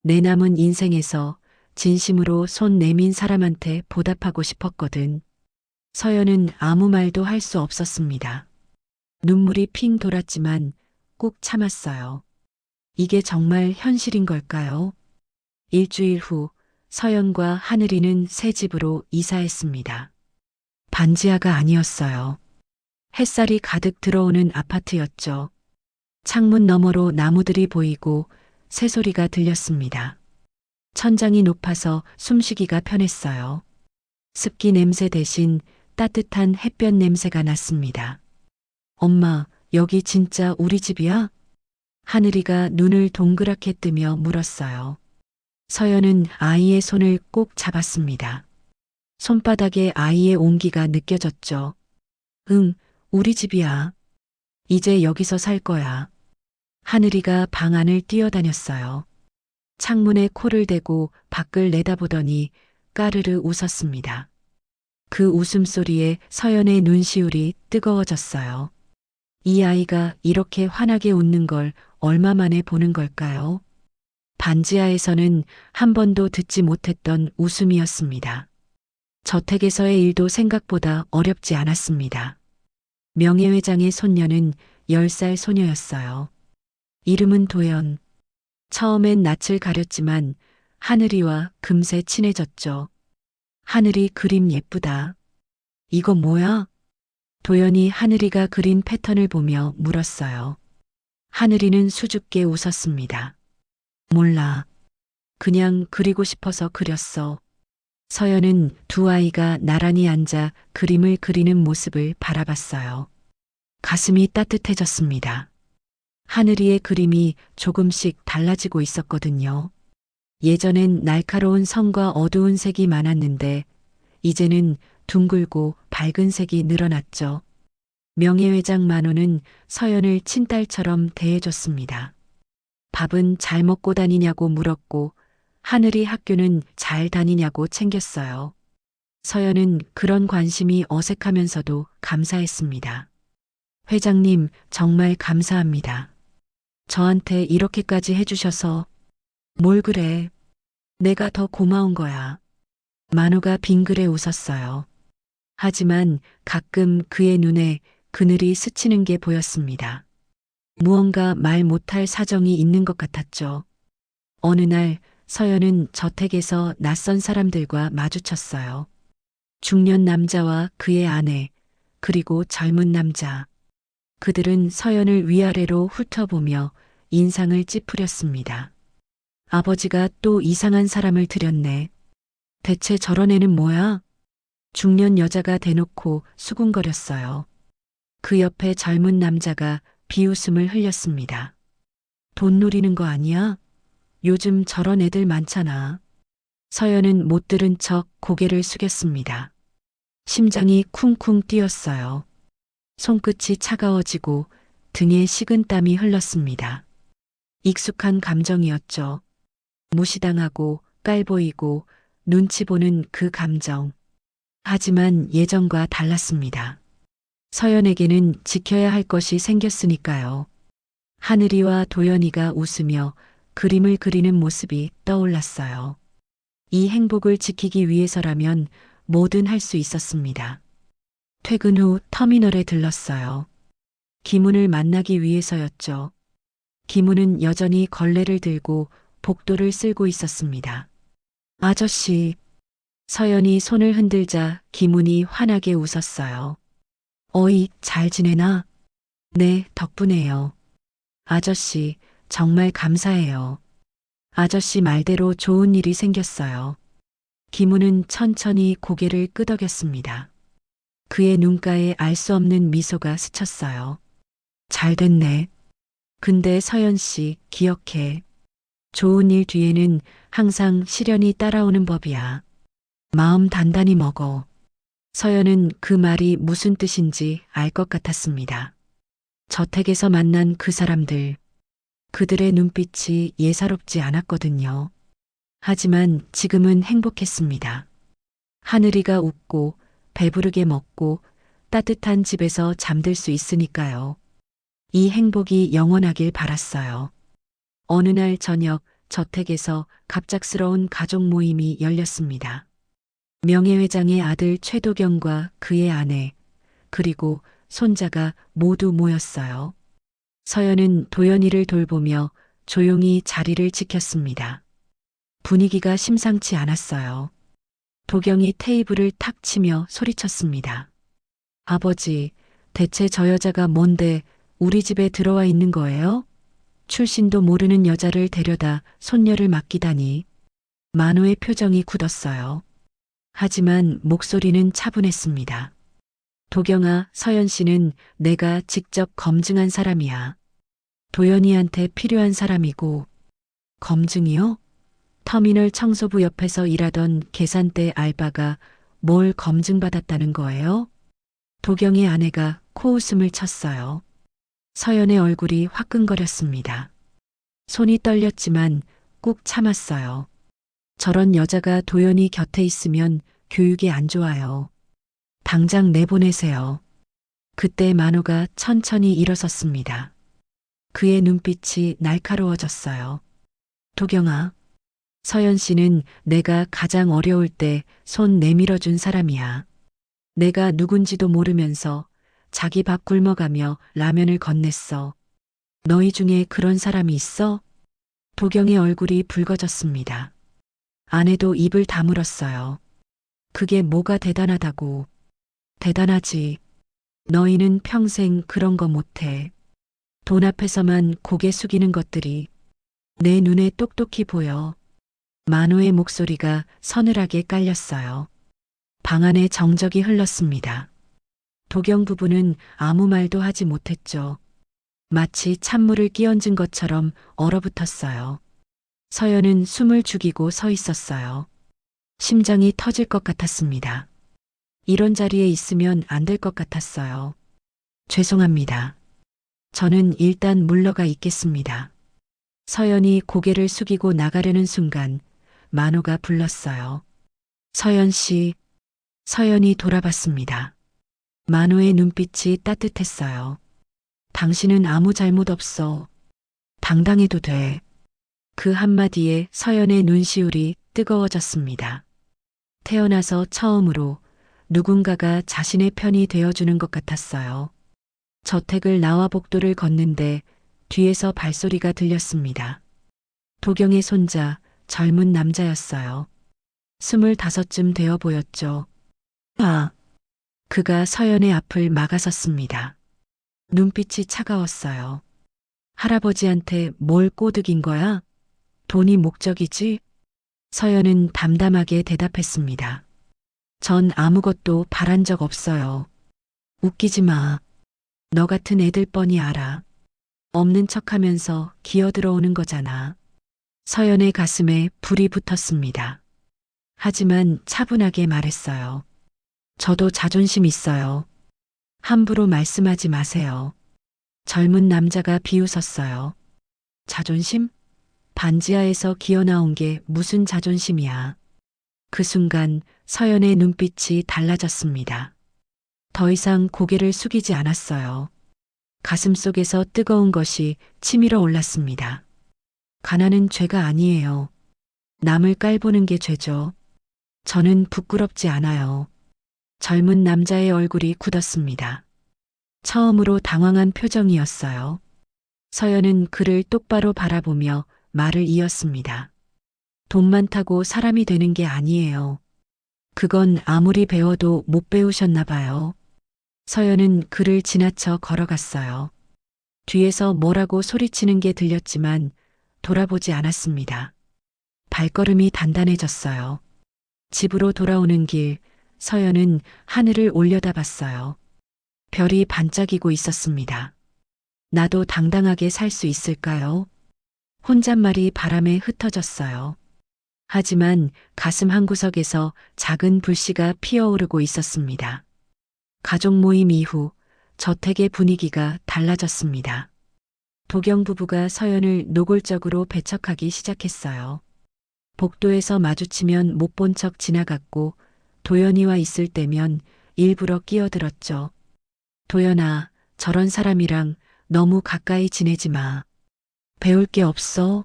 [SPEAKER 1] 내 남은 인생에서 진심으로 손 내민 사람한테 보답하고 싶었거든. 서연은 아무 말도 할 수 없었습니다. 눈물이 핑 돌았지만 꾹 참았어요. 이게 정말 현실인 걸까요? 일주일 후 서연과 하늘이는 새 집으로 이사했습니다. 반지하가 아니었어요. 햇살이 가득 들어오는 아파트였죠. 창문 너머로 나무들이 보이고 새소리가 들렸습니다. 천장이 높아서 숨쉬기가 편했어요. 습기 냄새 대신 따뜻한 햇볕 냄새가 났습니다. 엄마, 여기 진짜 우리 집이야? 하늘이가 눈을 동그랗게 뜨며 물었어요. 서연은 아이의 손을 꼭 잡았습니다. 손바닥에 아이의 온기가 느껴졌죠. 응, 우리 집이야. 이제 여기서 살 거야. 하늘이가 방 안을 뛰어다녔어요. 창문에 코를 대고 밖을 내다보더니 까르르 웃었습니다. 그 웃음소리에 서연의 눈시울이 뜨거워졌어요. 이 아이가 이렇게 환하게 웃는 걸 얼마 만에 보는 걸까요? 반지하에서는 한 번도 듣지 못했던 웃음이었습니다. 저택에서의 일도 생각보다 어렵지 않았습니다. 명예회장의 손녀는 10살 소녀였어요. 이름은 도연. 처음엔 낯을 가렸지만 하늘이와 금세 친해졌죠. 하늘이 그림 예쁘다. 이거 뭐야? 도연이 하늘이가 그린 패턴을 보며 물었어요. 하늘이는 수줍게 웃었습니다. 몰라. 그냥 그리고 싶어서 그렸어. 서연은 두 아이가 나란히 앉아 그림을 그리는 모습을 바라봤어요. 가슴이 따뜻해졌습니다. 하늘이의 그림이 조금씩 달라지고 있었거든요. 예전엔 날카로운 선과 어두운 색이 많았는데 이제는 둥글고 밝은 색이 늘어났죠. 명예회장 만호는 서연을 친딸처럼 대해줬습니다. 밥은 잘 먹고 다니냐고 물었고 하늘이 학교는 잘 다니냐고 챙겼어요. 서연은 그런 관심이 어색하면서도 감사했습니다. 회장님, 정말 감사합니다. 저한테 이렇게까지 해주셔서. 뭘 그래? 내가 더 고마운 거야. 만호가 빙그레 웃었어요. 하지만 가끔 그의 눈에 그늘이 스치는 게 보였습니다. 무언가 말 못할 사정이 있는 것 같았죠. 어느 날 서연은 저택에서 낯선 사람들과 마주쳤어요. 중년 남자와 그의 아내, 그리고 젊은 남자. 그들은 서연을 위아래로 훑어보며 인상을 찌푸렸습니다. 아버지가 또 이상한 사람을 들였네. 대체 저런 애는 뭐야? 중년 여자가 대놓고 수군거렸어요. 그 옆에 젊은 남자가 비웃음을 흘렸습니다. 돈 노리는 거 아니야? 요즘 저런 애들 많잖아. 서연은 못 들은 척 고개를 숙였습니다. 심장이 쿵쿵 뛰었어요. 손끝이 차가워지고 등에 식은땀이 흘렀습니다. 익숙한 감정이었죠. 무시당하고 깔보이고 눈치 보는 그 감정. 하지만 예전과 달랐습니다. 서연에게는 지켜야 할 것이 생겼으니까요. 하늘이와 도연이가 웃으며 그림을 그리는 모습이 떠올랐어요. 이 행복을 지키기 위해서라면 뭐든 할 수 있었습니다. 퇴근 후 터미널에 들렀어요. 김훈을 만나기 위해서였죠. 김훈은 여전히 걸레를 들고 복도를 쓸고 있었습니다. 아저씨. 서연이 손을 흔들자 김훈이 환하게 웃었어요. 어이, 잘 지내나? 네, 덕분에요. 아저씨, 정말 감사해요. 아저씨 말대로 좋은 일이 생겼어요. 김훈은 천천히 고개를 끄덕였습니다. 그의 눈가에 알 수 없는 미소가 스쳤어요. 잘 됐네. 근데 서연 씨, 기억해. 좋은 일 뒤에는 항상 시련이 따라오는 법이야. 마음 단단히 먹어. 서연은 그 말이 무슨 뜻인지 알 것 같았습니다. 저택에서 만난 그 사람들. 그들의 눈빛이 예사롭지 않았거든요. 하지만 지금은 행복했습니다. 하늘이가 웃고 배부르게 먹고 따뜻한 집에서 잠들 수 있으니까요. 이 행복이 영원하길 바랐어요. 어느 날 저녁 저택에서 갑작스러운 가족 모임이 열렸습니다. 명예회장의 아들 최도경과 그의 아내, 그리고 손자가 모두 모였어요. 서연은 도연이를 돌보며 조용히 자리를 지켰습니다. 분위기가 심상치 않았어요. 도경이 테이블을 탁 치며 소리쳤습니다. 아버지, 대체 저 여자가 뭔데 우리 집에 들어와 있는 거예요? 출신도 모르는 여자를 데려다 손녀를 맡기다니. 만호의 표정이 굳었어요. 하지만 목소리는 차분했습니다. 도경아, 서연 씨는 내가 직접 검증한 사람이야. 도연이한테 필요한 사람이고. 검증이요? 터미널 청소부 옆에서 일하던 계산대 알바가 뭘 검증받았다는 거예요? 도경의 아내가 코웃음을 쳤어요. 서연의 얼굴이 화끈거렸습니다. 손이 떨렸지만 꾹 참았어요. 저런 여자가 도연이 곁에 있으면 교육이 안 좋아요. 당장 내보내세요. 그때 만호가 천천히 일어섰습니다. 그의 눈빛이 날카로워졌어요. 도경아, 서연 씨는 내가 가장 어려울 때 손 내밀어준 사람이야. 내가 누군지도 모르면서 자기 밥 굶어가며 라면을 건넸어. 너희 중에 그런 사람이 있어? 도경의 얼굴이 붉어졌습니다. 아내도 입을 다물었어요. 그게 뭐가 대단하다고. 대단하지. 너희는 평생 그런 거 못해. 돈 앞에서만 고개 숙이는 것들이 내 눈에 똑똑히 보여. 만호의 목소리가 서늘하게 깔렸어요. 방 안에 정적이 흘렀습니다. 도경 부부는 아무 말도 하지 못했죠. 마치 찬물을 끼얹은 것처럼 얼어붙었어요. 서연은 숨을 죽이고 서 있었어요. 심장이 터질 것 같았습니다. 이런 자리에 있으면 안 될 것 같았어요. 죄송합니다. 저는 일단 물러가 있겠습니다. 서연이 고개를 숙이고 나가려는 순간 만호가 불렀어요. 서연 씨. 서연이 돌아봤습니다. 만호의 눈빛이 따뜻했어요. 당신은 아무 잘못 없어. 당당해도 돼. 그 한마디에 서연의 눈시울이 뜨거워졌습니다. 태어나서 처음으로 누군가가 자신의 편이 되어주는 것 같았어요. 저택을 나와 복도를 걷는데 뒤에서 발소리가 들렸습니다. 도경의 손자, 젊은 남자였어요. 25쯤 되어 보였죠. 아! 그가 서연의 앞을 막아섰습니다. 눈빛이 차가웠어요. 할아버지한테 뭘 꼬드긴 거야? 돈이 목적이지? 서연은 담담하게 대답했습니다. 전 아무것도 바란 적 없어요. 웃기지 마. 너 같은 애들 뻔히 알아. 없는 척하면서 기어들어오는 거잖아. 서연의 가슴에 불이 붙었습니다. 하지만 차분하게 말했어요. 저도 자존심 있어요. 함부로 말씀하지 마세요. 젊은 남자가 비웃었어요. 자존심? 반지하에서 기어나온 게 무슨 자존심이야. 그 순간 서연의 눈빛이 달라졌습니다. 더 이상 고개를 숙이지 않았어요. 가슴속에서 뜨거운 것이 치밀어 올랐습니다. 가난은 죄가 아니에요. 남을 깔보는 게 죄죠. 저는 부끄럽지 않아요. 젊은 남자의 얼굴이 굳었습니다. 처음으로 당황한 표정이었어요. 서연은 그를 똑바로 바라보며 말을 이었습니다. 돈 많다고 사람이 되는 게 아니에요. 그건 아무리 배워도 못 배우셨나 봐요. 서연은 그를 지나쳐 걸어갔어요. 뒤에서 뭐라고 소리치는 게 들렸지만 돌아보지 않았습니다. 발걸음이 단단해졌어요. 집으로 돌아오는 길, 서연은 하늘을 올려다봤어요. 별이 반짝이고 있었습니다. 나도 당당하게 살 수 있을까요? 혼잣말이 바람에 흩어졌어요. 하지만 가슴 한구석에서 작은 불씨가 피어오르고 있었습니다. 가족 모임 이후 저택의 분위기가 달라졌습니다. 도경 부부가 서연을 노골적으로 배척하기 시작했어요. 복도에서 마주치면 못 본 척 지나갔고 도연이와 있을 때면 일부러 끼어들었죠. 도연아, 저런 사람이랑 너무 가까이 지내지 마. 배울 게 없어?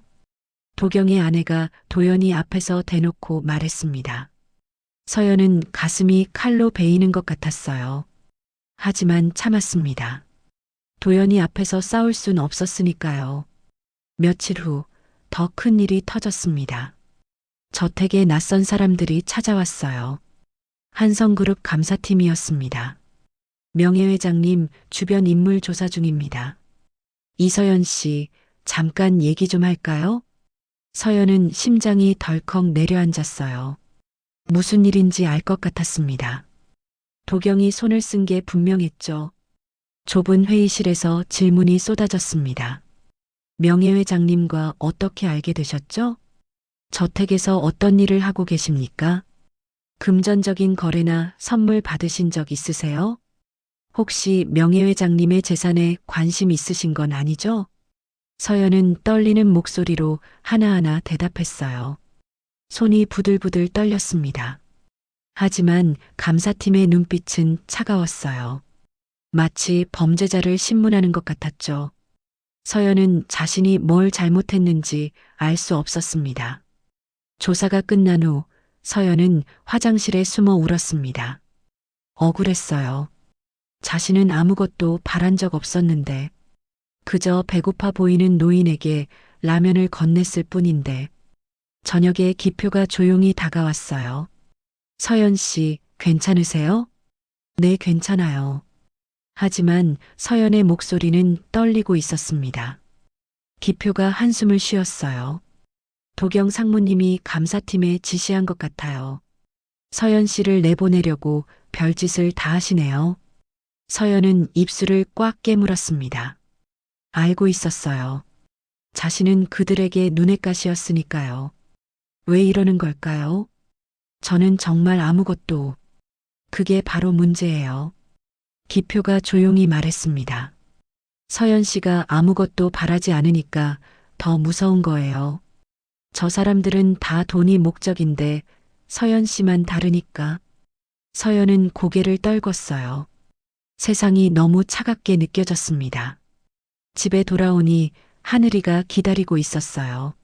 [SPEAKER 1] 도경의 아내가 도연이 앞에서 대놓고 말했습니다. 서연은 가슴이 칼로 베이는 것 같았어요. 하지만 참았습니다. 도연이 앞에서 싸울 순 없었으니까요. 며칠 후 더 큰 일이 터졌습니다. 저택에 낯선 사람들이 찾아왔어요. 한성그룹 감사팀이었습니다. 명예회장님, 주변 인물 조사 중입니다. 이서연 씨, 잠깐 얘기 좀 할까요? 서연은 심장이 덜컥 내려앉았어요. 무슨 일인지 알 것 같았습니다. 도경이 손을 쓴 게 분명했죠. 좁은 회의실에서 질문이 쏟아졌습니다. 명예회장님과 어떻게 알게 되셨죠? 저택에서 어떤 일을 하고 계십니까? 금전적인 거래나 선물 받으신 적 있으세요? 혹시 명예회장님의 재산에 관심 있으신 건 아니죠? 서연은 떨리는 목소리로 하나하나 대답했어요. 손이 부들부들 떨렸습니다. 하지만 감사팀의 눈빛은 차가웠어요. 마치 범죄자를 신문하는 것 같았죠. 서연은 자신이 뭘 잘못했는지 알 수 없었습니다. 조사가 끝난 후 서연은 화장실에 숨어 울었습니다. 억울했어요. 자신은 아무것도 바란 적 없었는데 그저 배고파 보이는 노인에게 라면을 건넸을 뿐인데 저녁에 기표가 조용히 다가왔어요. 서연 씨, 괜찮으세요? 네, 괜찮아요. 하지만 서연의 목소리는 떨리고 있었습니다. 기표가 한숨을 쉬었어요. 도경 상무님이 감사팀에 지시한 것 같아요. 서연 씨를 내보내려고 별짓을 다 하시네요. 서연은 입술을 꽉 깨물었습니다. 알고 있었어요. 자신은 그들에게 눈엣 가시였으니까요. 왜 이러는 걸까요? 저는 정말 아무것도. 그게 바로 문제예요. 기표가 조용히 말했습니다. 서연 씨가 아무것도 바라지 않으니까 더 무서운 거예요. 저 사람들은 다 돈이 목적인데 서연 씨만 다르니까. 서연은 고개를 떨궜어요. 세상이 너무 차갑게 느껴졌습니다. 집에 돌아오니 하늘이가 기다리고 있었어요.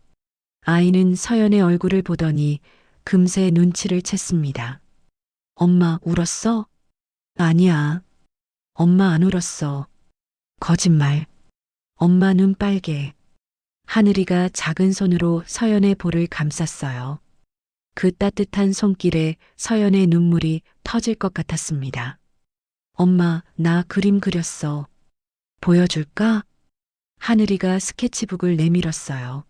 [SPEAKER 1] 아이는 서연의 얼굴을 보더니 금세 눈치를 챘습니다. 엄마 울었어? 아니야. 엄마 안 울었어. 거짓말. 엄마 눈 빨개. 하늘이가 작은 손으로 서연의 볼을 감쌌어요. 그 따뜻한 손길에 서연의 눈물이 터질 것 같았습니다. 엄마, 나 그림 그렸어. 보여줄까? 하늘이가 스케치북을 내밀었어요.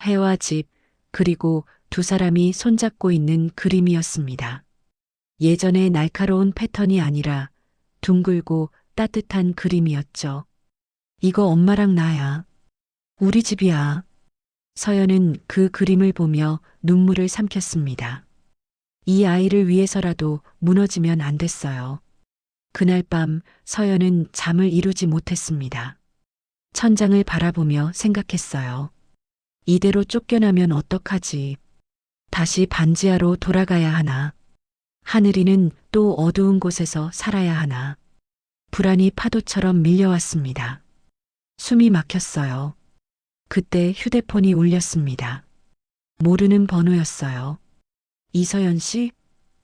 [SPEAKER 1] 해와 집, 그리고 두 사람이 손잡고 있는 그림이었습니다. 예전의 날카로운 패턴이 아니라 둥글고 따뜻한 그림이었죠. 이거 엄마랑 나야. 우리 집이야. 서연은 그 그림을 보며 눈물을 삼켰습니다. 이 아이를 위해서라도 무너지면 안 됐어요. 그날 밤 서연은 잠을 이루지 못했습니다. 천장을 바라보며 생각했어요. 이대로 쫓겨나면 어떡하지? 다시 반지하로 돌아가야 하나? 하늘이는 또 어두운 곳에서 살아야 하나? 불안이 파도처럼 밀려왔습니다. 숨이 막혔어요. 그때 휴대폰이 울렸습니다. 모르는 번호였어요. 이서연 씨?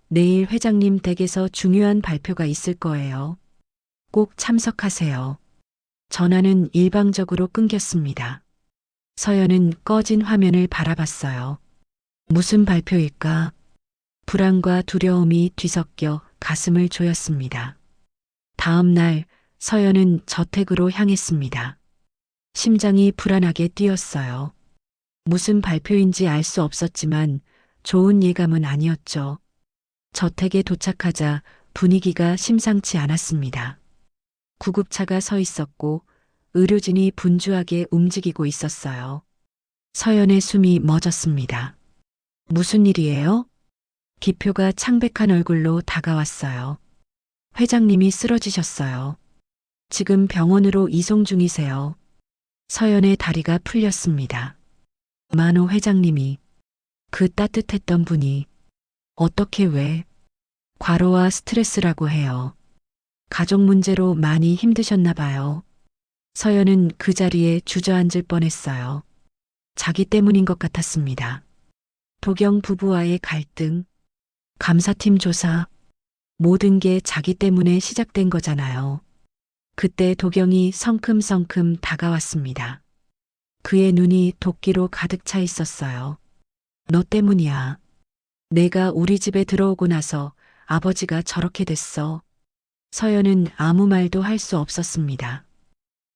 [SPEAKER 1] 내일 회장님 댁에서 중요한 발표가 있을 거예요. 꼭 참석하세요. 전화는 일방적으로 끊겼습니다. 서연은 꺼진 화면을 바라봤어요. 무슨 발표일까? 불안과 두려움이 뒤섞여 가슴을 조였습니다. 다음 날 서연은 저택으로 향했습니다. 심장이 불안하게 뛰었어요. 무슨 발표인지 알 수 없었지만 좋은 예감은 아니었죠. 저택에 도착하자 분위기가 심상치 않았습니다. 구급차가 서 있었고 의료진이 분주하게 움직이고 있었어요. 서연의 숨이 멎었습니다. 무슨 일이에요? 기표가 창백한 얼굴로 다가왔어요. 회장님이 쓰러지셨어요. 지금 병원으로 이송 중이세요. 서연의 다리가 풀렸습니다. 만호 회장님이, 그 따뜻했던 분이, 어떻게 왜? 과로와 스트레스라고 해요. 가족 문제로 많이 힘드셨나 봐요. 서연은 그 자리에 주저앉을 뻔했어요. 자기 때문인 것 같았습니다. 도경 부부와의 갈등, 감사팀 조사, 모든 게 자기 때문에 시작된 거잖아요. 그때 도경이 성큼성큼 다가왔습니다. 그의 눈이 도끼로 가득 차 있었어요. 너 때문이야. 내가 우리 집에 들어오고 나서 아버지가 저렇게 됐어. 서연은 아무 말도 할 수 없었습니다.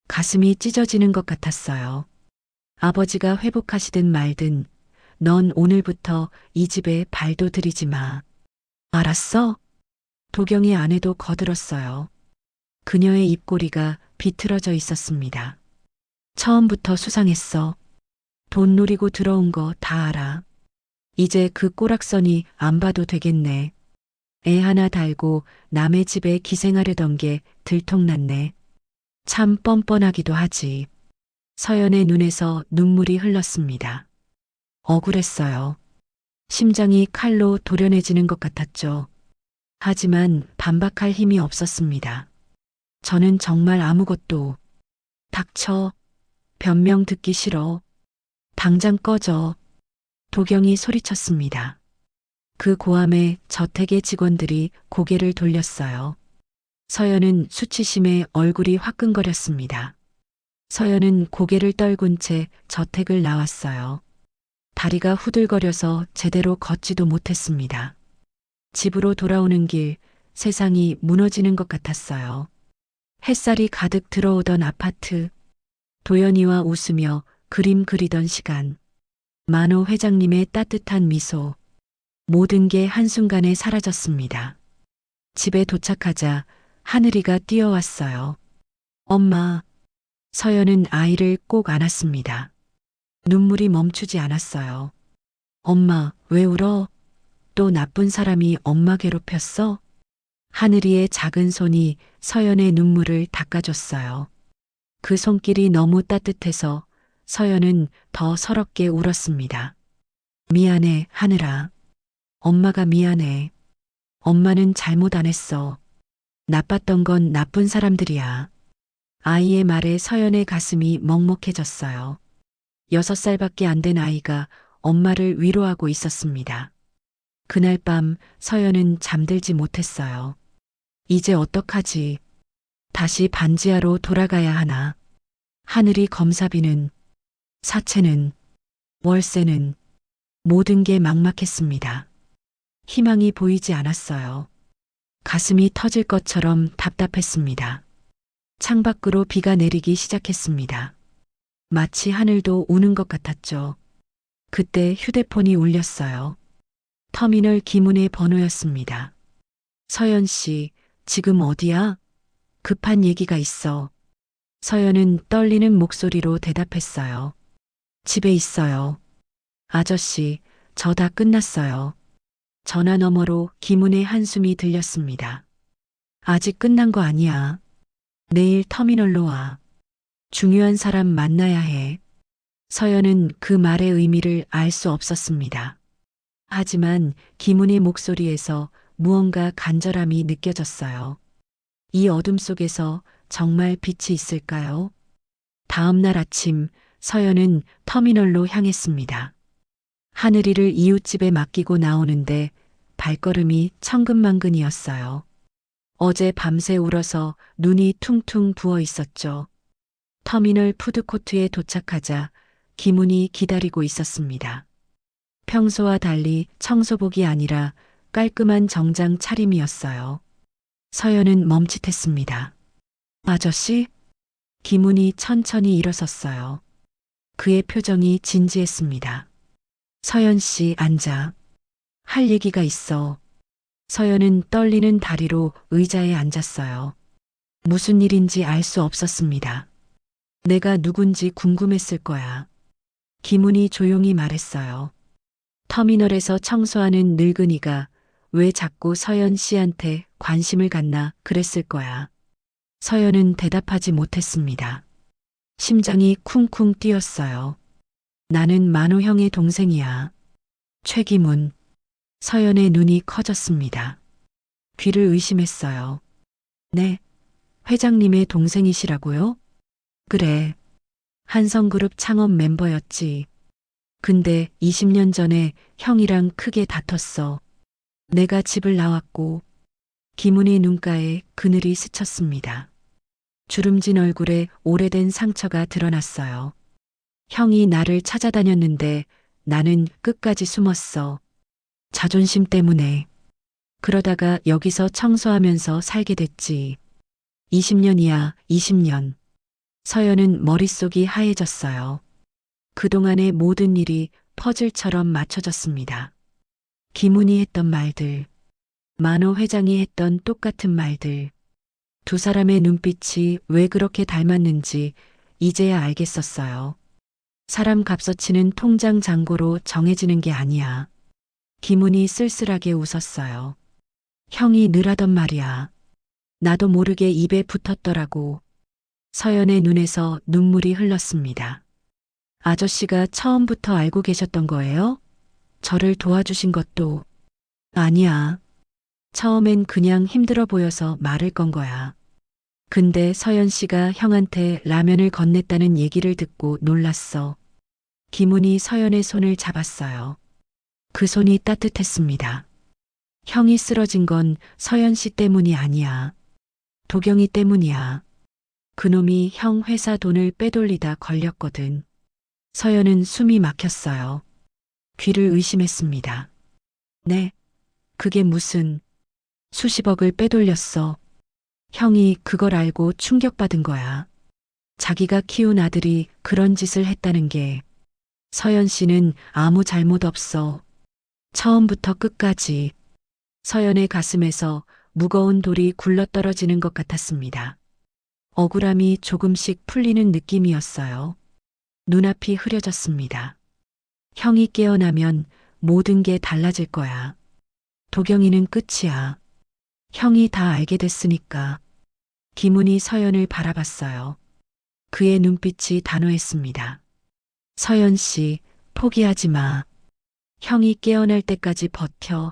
[SPEAKER 1] 가슴이 찢어지는 것 같았어요. 아버지가 회복하시든 말든 넌 오늘부터 이 집에 발도 들이지 마. 알았어? 도경이 아내도 거들었어요. 그녀의 입꼬리가 비틀어져 있었습니다. 처음부터 수상했어. 돈 노리고 들어온 거 다 알아. 이제 그 꼬락서니 안 봐도 되겠네. 애 하나 달고 남의 집에 기생하려던 게 들통났네. 참 뻔뻔하기도 하지. 서연의 눈에서 눈물이 흘렀습니다. 억울했어요. 심장이 칼로 도려내지는 것 같았죠. 하지만 반박할 힘이 없었습니다. 저는 정말 아무것도. 닥쳐. 변명 듣기 싫어. 당장 꺼져. 도경이 소리쳤습니다. 그 고함에 저택의 직원들이 고개를 돌렸어요. 서연은 수치심에 얼굴이 화끈거렸습니다. 서연은 고개를 떨군 채 저택을 나왔어요. 다리가 후들거려서 제대로 걷지도 못했습니다. 집으로 돌아오는 길 세상이 무너지는 것 같았어요. 햇살이 가득 들어오던 아파트, 도연이와 웃으며 그림 그리던 시간, 만호 회장님의 따뜻한 미소, 모든 게 한순간에 사라졌습니다. 집에 도착하자 하늘이가 뛰어왔어요. 엄마. 서연은 아이를 꼭 안았습니다. 눈물이 멈추지 않았어요. 엄마, 왜 울어? 또 나쁜 사람이 엄마 괴롭혔어? 하늘이의 작은 손이 서연의 눈물을 닦아줬어요. 그 손길이 너무 따뜻해서 서연은 더 서럽게 울었습니다. 미안해, 하늘아. 엄마가 미안해. 엄마는 잘못 안 했어. 나빴던 건 나쁜 사람들이야. 아이의 말에 서연의 가슴이 먹먹해졌어요. 6살밖에 안 된 아이가 엄마를 위로하고 있었습니다. 그날 밤 서연은 잠들지 못했어요. 이제 어떡하지? 다시 반지하로 돌아가야 하나? 하늘이 검사비는, 사채는, 월세는 모든 게 막막했습니다. 희망이 보이지 않았어요. 가슴이 터질 것처럼 답답했습니다. 창밖으로 비가 내리기 시작했습니다. 마치 하늘도 우는 것 같았죠. 그때 휴대폰이 울렸어요. 터미널 김은의 번호였습니다. 서연 씨, 지금 어디야? 급한 얘기가 있어. 서연은 떨리는 목소리로 대답했어요. 집에 있어요. 아저씨, 저 다 끝났어요. 전화 너머로 김은의 한숨이 들렸습니다. 아직 끝난 거 아니야. 내일 터미널로 와. 중요한 사람 만나야 해. 서연은 그 말의 의미를 알 수 없었습니다. 하지만 김은의 목소리에서 무언가 간절함이 느껴졌어요. 이 어둠 속에서 정말 빛이 있을까요? 다음 날 아침 서연은 터미널로 향했습니다. 하늘이를 이웃집에 맡기고 나오는데 발걸음이 천근만근이었어요. 어제 밤새 울어서 눈이 퉁퉁 부어 있었죠. 터미널 푸드코트에 도착하자 김은이 기다리고 있었습니다. 평소와 달리 청소복이 아니라 깔끔한 정장 차림이었어요. 서연은 멈칫했습니다. 아저씨? 김은이 천천히 일어섰어요. 그의 표정이 진지했습니다. 서연 씨, 앉아. 할 얘기가 있어. 서연은 떨리는 다리로 의자에 앉았어요. 무슨 일인지 알 수 없었습니다. 내가 누군지 궁금했을 거야. 김은이 조용히 말했어요. 터미널에서 청소하는 늙은이가 왜 자꾸 서연 씨한테 관심을 갖나 그랬을 거야. 서연은 대답하지 못했습니다. 심장이 쿵쿵 뛰었어요. 나는 만호 형의 동생이야. 최기문. 서연의 눈이 커졌습니다. 귀를 의심했어요. 네, 회장님의 동생이시라고요? 그래. 한성그룹 창업 멤버였지. 근데 20년 전에 형이랑 크게 다퉜어. 내가 집을 나왔고 김은희 눈가에 그늘이 스쳤습니다. 주름진 얼굴에 오래된 상처가 드러났어요. 형이 나를 찾아다녔는데 나는 끝까지 숨었어. 자존심 때문에. 그러다가 여기서 청소하면서 살게 됐지. 20년이야, 20년. 서연은 머릿속이 하얘졌어요. 그동안의 모든 일이 퍼즐처럼 맞춰졌습니다. 김은희 했던 말들, 만호 회장이 했던 똑같은 말들, 두 사람의 눈빛이 왜 그렇게 닮았는지 이제야 알겠었어요. 사람 값어치는 통장 잔고로 정해지는 게 아니야. 김은희 쓸쓸하게 웃었어요. 형이 늘 하던 말이야. 나도 모르게 입에 붙었더라고. 서연의 눈에서 눈물이 흘렀습니다. 아저씨가 처음부터 알고 계셨던 거예요? 저를 도와주신 것도. 아니야. 처음엔 그냥 힘들어 보여서 말을 건 거야. 근데 서연 씨가 형한테 라면을 건넸다는 얘기를 듣고 놀랐어. 김은희 서연의 손을 잡았어요. 그 손이 따뜻했습니다. 형이 쓰러진 건 서연 씨 때문이 아니야. 도경이 때문이야. 그놈이 형 회사 돈을 빼돌리다 걸렸거든. 서연은 숨이 막혔어요. 귀를 의심했습니다. 네, 그게 무슨 수십억을 빼돌렸어. 형이 그걸 알고 충격받은 거야. 자기가 키운 아들이 그런 짓을 했다는 게. 서연 씨는 아무 잘못 없어. 처음부터 끝까지. 서연의 가슴에서 무거운 돌이 굴러떨어지는 것 같았습니다. 억울함이 조금씩 풀리는 느낌이었어요. 눈앞이 흐려졌습니다. 형이 깨어나면 모든 게 달라질 거야. 도경이는 끝이야. 형이 다 알게 됐으니까. 김훈이 서연을 바라봤어요. 그의 눈빛이 단호했습니다. 서연 씨, 포기하지 마. 형이 깨어날 때까지 버텨.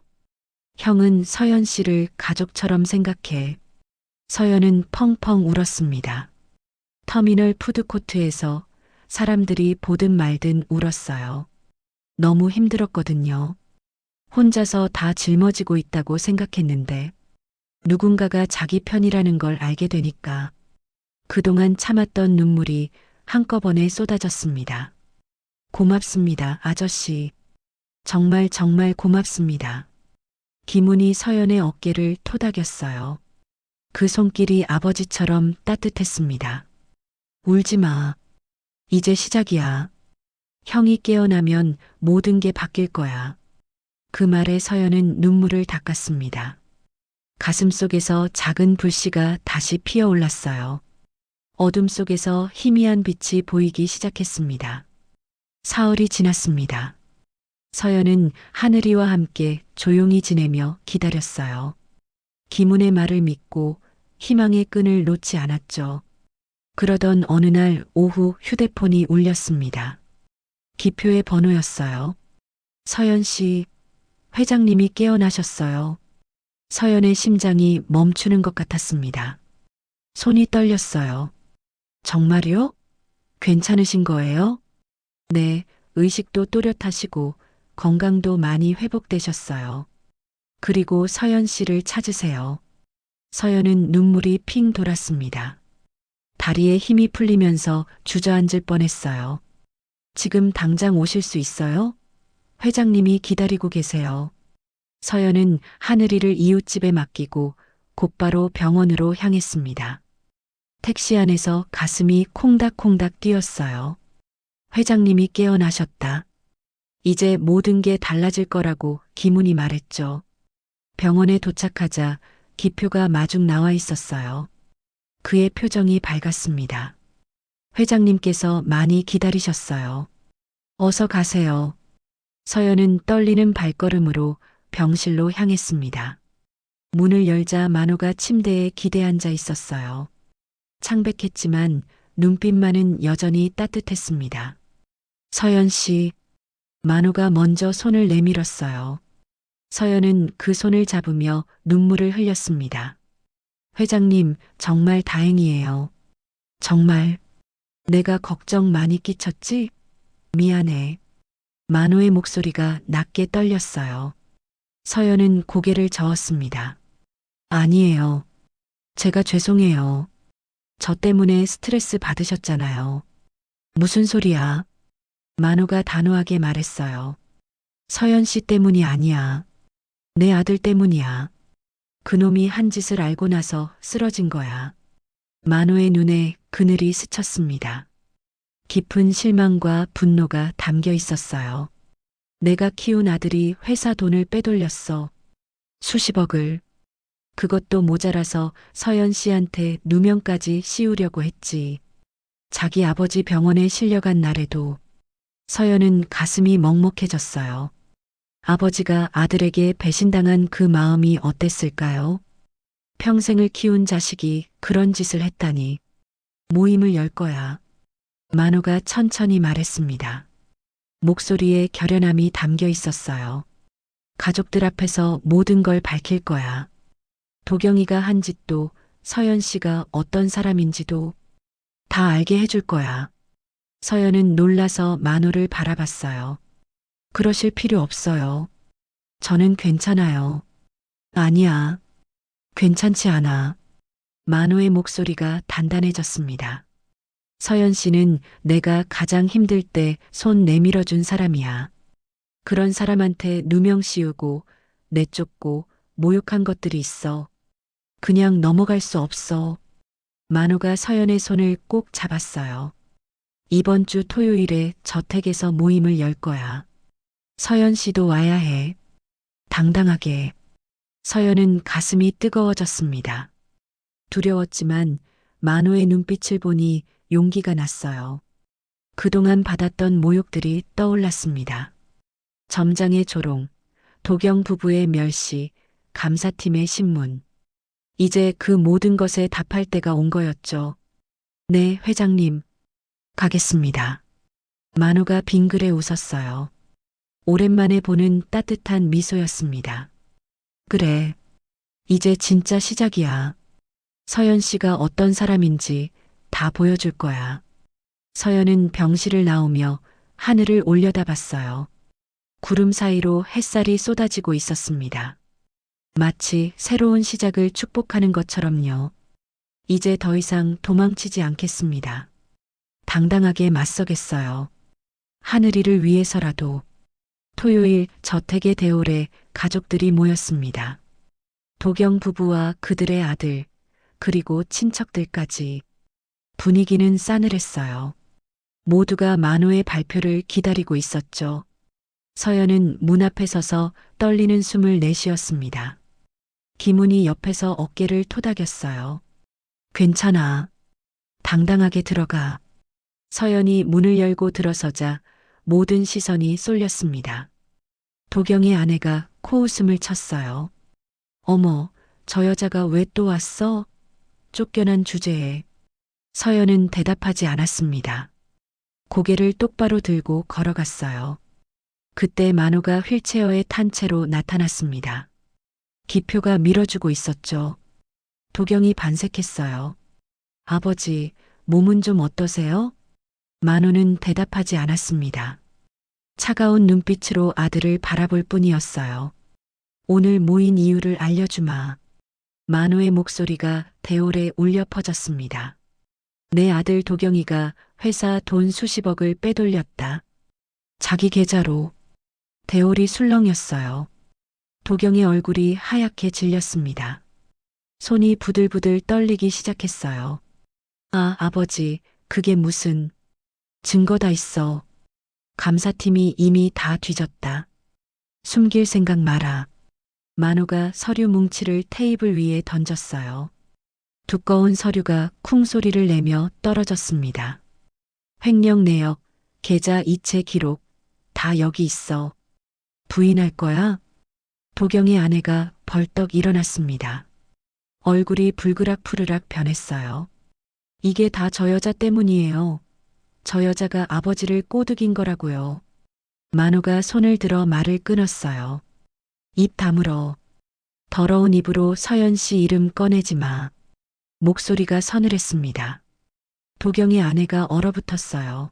[SPEAKER 1] 형은 서연 씨를 가족처럼 생각해. 서연은 펑펑 울었습니다. 터미널 푸드코트에서 사람들이 보든 말든 울었어요. 너무 힘들었거든요. 혼자서 다 짊어지고 있다고 생각했는데 누군가가 자기 편이라는 걸 알게 되니까 그동안 참았던 눈물이 한꺼번에 쏟아졌습니다. 고맙습니다, 아저씨. 정말 정말 고맙습니다. 김훈이 서연의 어깨를 토닥였어요. 그 손길이 아버지처럼 따뜻했습니다. 울지 마. 이제 시작이야. 형이 깨어나면 모든 게 바뀔 거야. 그 말에 서연은 눈물을 닦았습니다. 가슴 속에서 작은 불씨가 다시 피어올랐어요. 어둠 속에서 희미한 빛이 보이기 시작했습니다. 사흘이 지났습니다. 서연은 하늘이와 함께 조용히 지내며 기다렸어요. 김훈의 말을 믿고 희망의 끈을 놓지 않았죠. 그러던 어느 날 오후 휴대폰이 울렸습니다. 기표의 번호였어요. 서연 씨, 회장님이 깨어나셨어요. 서연의 심장이 멈추는 것 같았습니다. 손이 떨렸어요. 정말요? 괜찮으신 거예요? 네, 의식도 또렷하시고 건강도 많이 회복되셨어요. 그리고 서연 씨를 찾으세요. 서연은 눈물이 핑 돌았습니다. 다리에 힘이 풀리면서 주저앉을 뻔했어요. 지금 당장 오실 수 있어요? 회장님이 기다리고 계세요. 서연은 하늘이를 이웃집에 맡기고 곧바로 병원으로 향했습니다. 택시 안에서 가슴이 콩닥콩닥 뛰었어요. 회장님이 깨어나셨다. 이제 모든 게 달라질 거라고 김훈이 말했죠. 병원에 도착하자 기표가 마중 나와 있었어요. 그의 표정이 밝았습니다. 회장님께서 많이 기다리셨어요. 어서 가세요. 서연은 떨리는 발걸음으로 병실로 향했습니다. 문을 열자 만호가 침대에 기대 앉아 있었어요. 창백했지만 눈빛만은 여전히 따뜻했습니다. 서연 씨, 만호가 먼저 손을 내밀었어요. 서연은 그 손을 잡으며 눈물을 흘렸습니다. 회장님, 정말 다행이에요. 정말. 내가 걱정 많이 끼쳤지? 미안해. 만호의 목소리가 낮게 떨렸어요. 서연은 고개를 저었습니다. 아니에요. 제가 죄송해요. 저 때문에 스트레스 받으셨잖아요. 무슨 소리야? 만호가 단호하게 말했어요. 서연 씨 때문이 아니야. 내 아들 때문이야. 그놈이 한 짓을 알고 나서 쓰러진 거야. 만호의 눈에 그늘이 스쳤습니다. 깊은 실망과 분노가 담겨 있었어요. 내가 키운 아들이 회사 돈을 빼돌렸어. 수십억을. 그것도 모자라서 서연 씨한테 누명까지 씌우려고 했지. 자기 아버지 병원에 실려간 날에도 서연은 가슴이 먹먹해졌어요. 아버지가 아들에게 배신당한 그 마음이 어땠을까요? 평생을 키운 자식이 그런 짓을 했다니. 모임을 열 거야. 만호가 천천히 말했습니다. 목소리에 결연함이 담겨 있었어요. 가족들 앞에서 모든 걸 밝힐 거야. 도경이가 한 짓도 서연 씨가 어떤 사람인지도 다 알게 해줄 거야. 서연은 놀라서 만호를 바라봤어요. 그러실 필요 없어요. 저는 괜찮아요. 아니야. 괜찮지 않아. 만호의 목소리가 단단해졌습니다. 서연 씨는 내가 가장 힘들 때 손 내밀어 준 사람이야. 그런 사람한테 누명 씌우고 내쫓고 모욕한 것들이 있어. 그냥 넘어갈 수 없어. 만호가 서연의 손을 꼭 잡았어요. 이번 주 토요일에 저택에서 모임을 열 거야. 서연 씨도 와야 해. 당당하게. 서연은 가슴이 뜨거워졌습니다. 두려웠지만 만호의 눈빛을 보니 용기가 났어요. 그동안 받았던 모욕들이 떠올랐습니다. 점장의 조롱, 도경 부부의 멸시, 감사팀의 신문. 이제 그 모든 것에 답할 때가 온 거였죠. 네, 회장님. 가겠습니다. 만호가 빙그레 웃었어요. 오랜만에 보는 따뜻한 미소였습니다. 그래. 이제 진짜 시작이야. 서연 씨가 어떤 사람인지 다 보여줄 거야. 서연은 병실을 나오며 하늘을 올려다봤어요. 구름 사이로 햇살이 쏟아지고 있었습니다. 마치 새로운 시작을 축복하는 것처럼요. 이제 더 이상 도망치지 않겠습니다. 당당하게 맞서겠어요. 하늘이를 위해서라도. 토요일 저택의 대홀에 가족들이 모였습니다. 도경 부부와 그들의 아들, 그리고 친척들까지. 분위기는 싸늘했어요. 모두가 만호의 발표를 기다리고 있었죠. 서연은 문 앞에 서서 떨리는 숨을 내쉬었습니다. 김훈이 옆에서 어깨를 토닥였어요. 괜찮아. 당당하게 들어가. 서연이 문을 열고 들어서자 모든 시선이 쏠렸습니다. 도경의 아내가 코웃음을 쳤어요. 어머, 저 여자가 왜 또 왔어? 쫓겨난 주제에. 서연은 대답하지 않았습니다. 고개를 똑바로 들고 걸어갔어요. 그때 만호가 휠체어에 탄 채로 나타났습니다. 기표가 밀어주고 있었죠. 도경이 반색했어요. 아버지, 몸은 좀 어떠세요? 만호는 대답하지 않았습니다. 차가운 눈빛으로 아들을 바라볼 뿐이었어요. 오늘 모인 이유를 알려주마. 만호의 목소리가 대홀에 울려 퍼졌습니다. 내 아들 도경이가 회사 돈 수십억을 빼돌렸다. 자기 계좌로. 대홀이 술렁였어요. 도경의 얼굴이 하얗게 질렸습니다. 손이 부들부들 떨리기 시작했어요. 아, 아버지, 그게 무슨. 증거 다 있어. 감사팀이 이미 다 뒤졌다. 숨길 생각 마라. 만호가 서류 뭉치를 테이블 위에 던졌어요. 두꺼운 서류가 쿵 소리를 내며 떨어졌습니다. 횡령 내역, 계좌 이체 기록, 다 여기 있어. 부인할 거야? 도경의 아내가 벌떡 일어났습니다. 얼굴이 불그락푸르락 변했어요. 이게 다 저 여자 때문이에요. 저 여자가 아버지를 꼬드긴 거라고요. 만호가 손을 들어 말을 끊었어요. 입 다물어. 더러운 입으로 서연 씨 이름 꺼내지 마. 목소리가 서늘했습니다. 도경의 아내가 얼어붙었어요.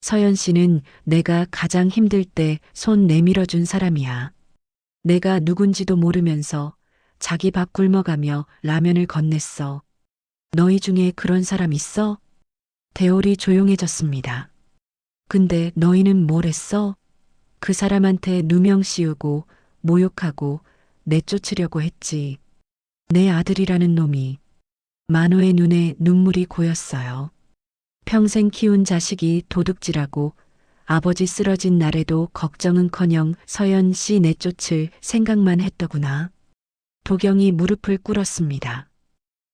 [SPEAKER 1] 서연 씨는 내가 가장 힘들 때 손 내밀어준 사람이야. 내가 누군지도 모르면서 자기 밥 굶어가며 라면을 건넸어. 너희 중에 그런 사람 있어? 대홀이 조용해졌습니다. 근데 너희는 뭘 했어? 그 사람한테 누명 씌우고 모욕하고 내쫓으려고 했지. 내 아들이라는 놈이. 만호의 눈에 눈물이 고였어요. 평생 키운 자식이 도둑질하고 아버지 쓰러진 날에도 걱정은커녕 서연 씨 내쫓을 생각만 했더구나. 도경이 무릎을 꿇었습니다.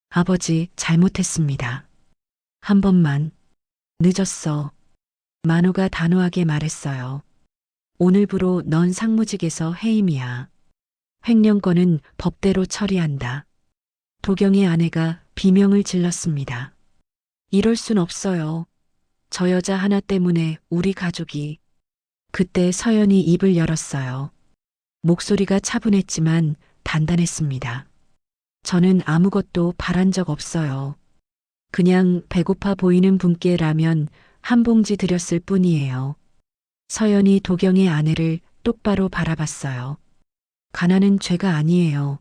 [SPEAKER 1] 아버지, 잘못했습니다. 한 번만. 늦었어. 만호가 단호하게 말했어요. 오늘부로 넌 상무직에서 해임이야. 횡령건은 법대로 처리한다. 도경의 아내가 비명을 질렀습니다. 이럴 순 없어요. 저 여자 하나 때문에 우리 가족이. 그때 서연이 입을 열었어요. 목소리가 차분했지만 단단했습니다. 저는 아무것도 바란 적 없어요. 그냥 배고파 보이는 분께 라면 한 봉지 드렸을 뿐이에요. 서연이 도경의 아내를 똑바로 바라봤어요. 가난은 죄가 아니에요.